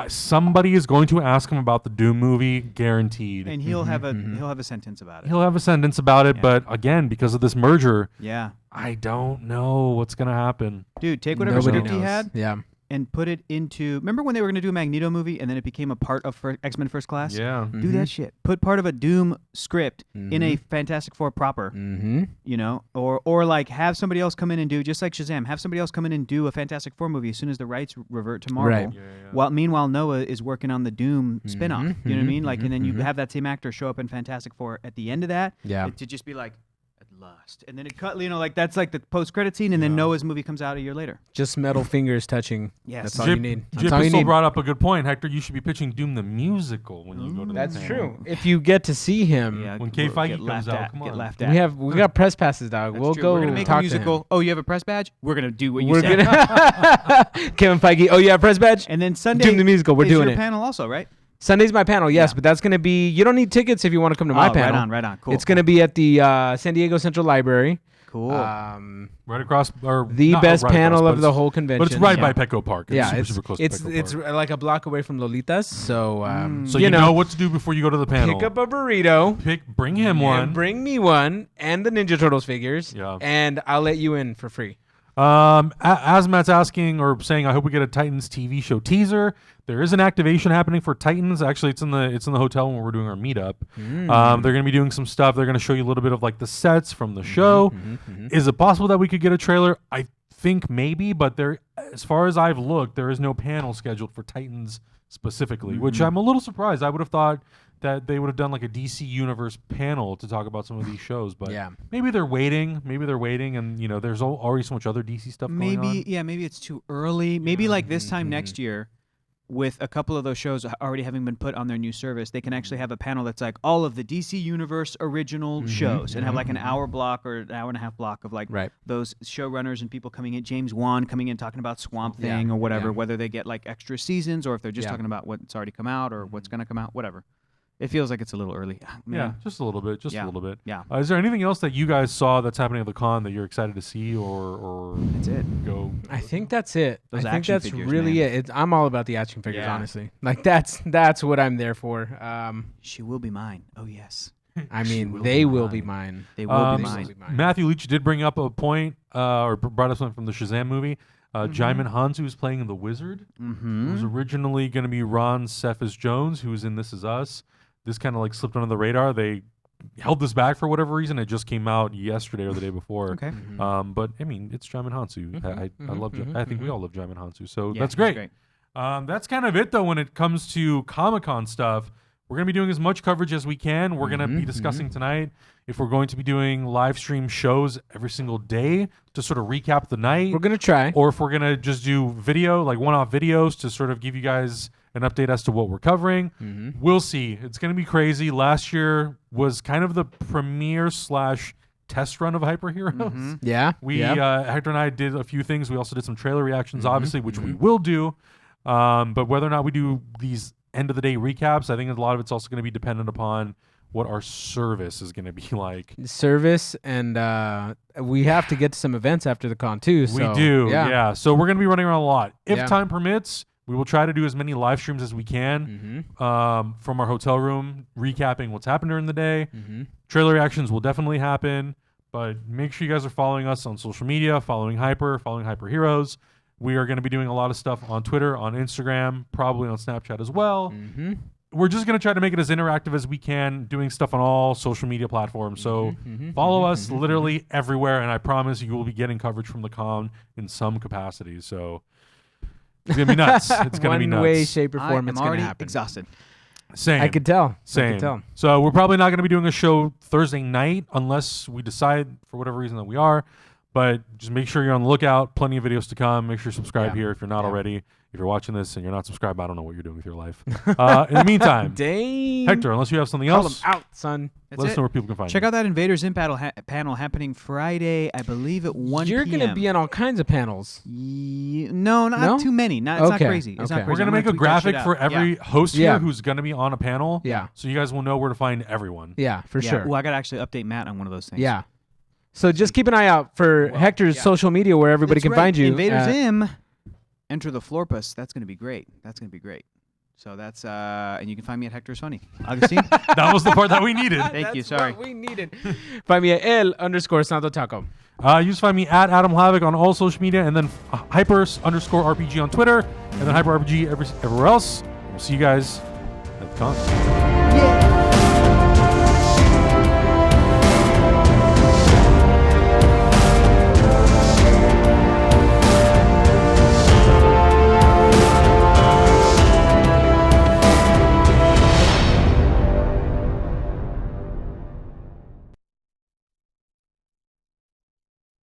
Somebody is going to ask him about the Doom movie, guaranteed. And he'll have a sentence about it. He'll have a sentence about it, Yeah. but again, because of this merger, Yeah, I don't know what's going to happen. dude, take whatever Nobody script he knows. had Yeah. and put it into. Remember when they were gonna do a Magneto movie and then it became a part of X-Men First Class? Yeah. Do that shit. Put part of a Doom script in a Fantastic Four proper. Mm-hmm. You know, or like have somebody else come in and do just like Shazam. Have somebody else come in and do a Fantastic Four movie as soon as the rights revert to Marvel. Right. While meanwhile Noah is working on the Doom spinoff. You know what I mean? Like, and then you mhm. have that same actor show up in Fantastic Four at the end of that. Yeah. To just be like, at last, and then it cut. You know, like that's like the post-credit scene, and then Noah's movie comes out a year later. Just metal fingers touching. Yes. That's all you need. Jip That's all you Pistol need. brought up a good point, Hector. You should be pitching Doom the musical when you go to That's the true. panel. If you get to see him, Yeah, When Kay we'll Feige get comes laughed out, at, come get on. laughed at. we got press passes, dog. That's We'll true. go We're gonna make a talk to musical. him. Oh, you have a press badge? We're gonna do what you We're said. gonna Kevin Feige. Oh yeah, press badge. And then Sunday, Doom the musical. We're is doing your it. panel also, right? Sunday's my panel, yes, Yeah. but that's gonna be. You don't need tickets if you want to come to my Oh, panel. Right on, cool. It's gonna be at the San Diego Central Library. cool. Right across, or The not best right panel across, of but the it's- whole convention. But it's right yeah. by Petco Park. It's Yeah, super, it's super close it's to Petco it's Park. like a block away from Lolitas. So So you know what to do before you go to the panel. pick up a burrito. Bring him one. And bring me one and the Ninja Turtles figures. Yeah. And I'll let you in for free. As Matt's asking or saying, I hope we get a Titans TV show teaser. There is an activation happening for Titans. Actually, it's in the hotel when we're doing our meetup. They're going to be doing some stuff. They're going to show you a little bit of like the sets from the show. Is it possible that we could get a trailer? I think maybe, but there, as far as I've looked, there is no panel scheduled for Titans specifically, which I'm a little surprised. I would have thought that they would have done like a DC Universe panel to talk about some of these shows, but Yeah. maybe they're waiting. Maybe they're waiting, and you know, there's already so much other DC stuff going on. Maybe it's too early. Maybe like this time next year, with a couple of those shows already having been put on their new service, they can actually have a panel that's like all of the DC Universe original shows, and have like an hour block or an hour and a half block of like those showrunners and people coming in, James Wan coming in talking about Swamp Thing or whatever, whether they get like extra seasons or if they're just talking about what's already come out or what's going to come out, whatever. It feels like it's a little early. Yeah, just a little bit. Just a little bit. Yeah. Is there anything else that you guys saw that's happening at the con that you're excited to see, or that's it? Go. I think that's it. Those I think action that's figures, really man. it. I'm all about the action figures, Yeah. honestly. Like that's what I'm there for. She will be mine. Oh yes. I mean, they will be mine. They will be mine. Matthew Leach did bring up a point, or brought us one from the Shazam movie. Jaimin Hansu is playing the Wizard. It was originally going to be Ron Cephas Jones, who was in This Is Us. This kind of like slipped under the radar. They held this back for whatever reason. It just came out yesterday or the day before. Okay. But I mean, it's Jaimin Hansu. I love. I think we all love Jaimin Hansu. So that's great. That's kind of it though when it comes to Comic-Con stuff. We're going to be doing as much coverage as we can. We're going to be discussing tonight if we're going to be doing live stream shows every single day to sort of recap the night. We're going to try. Or if we're going to just do video, like one-off videos to sort of give you guys an update as to what we're covering. We'll see. It's going to be crazy. Last year was kind of the premiere / test run of Hyper Heroes. Yeah. Hector and I did a few things. We also did some trailer reactions, obviously, which we will do. But whether or not we do these end of the day recaps, I think a lot of it's also going to be dependent upon what our service is going to be like. Service, and we have to get to some events after the con too. So, we do, yeah. So we're going to be running around a lot. If Yeah. time permits, we will try to do as many live streams as we can from our hotel room, recapping what's happened during the day. Trailer reactions will definitely happen, but make sure you guys are following us on social media, following Hyper Heroes. We are going to be doing a lot of stuff on Twitter, on Instagram, probably on Snapchat as well. We're just going to try to make it as interactive as we can, doing stuff on all social media platforms. So follow us literally everywhere, and I promise you will be getting coverage from the con in some capacity. So it's going to be nuts. It's going to be nuts. One way, shape, or form, I'm it's going already to happen. exhausted. Same. I could tell. Same. I could tell. So we're probably not going to be doing a show Thursday night unless we decide for whatever reason that we are. But just make sure you're on the lookout. Plenty of videos to come. Make sure you subscribe here if you're not already. If you're watching this and you're not subscribed, I don't know what you're doing with your life. In the meantime, Dang. Hector, unless you have something Call else, them out, son. let us know where people can find Check you. out that Invaders In panel happening Friday, I believe at 1 You're p.m. going to be on all kinds of panels. No, not No? too many. It's not Okay, crazy. It's okay. not crazy. We're going to I'm make a tweet that shit graphic out. for every host Yeah. here who's going to be on a panel. Yeah. So you guys will know where to find everyone. Yeah, for sure. Well, I got to actually update Matt on one of those things. Yeah. So just keep an eye out for Hector's social media where everybody That's can right. find you. Invaders Im. Enter the floor bus. That's going to be great. So that's and you can find me at Hector's Funny. Augustine. That was the part that we needed. Thank you. Sorry. What we needed. Find me at El_Santo Taco. You just find me at Adam Hlavik on all social media, and then Hyper_RPG on Twitter, and then Hyper RPG everywhere else. We'll see you guys at the con. Yeah.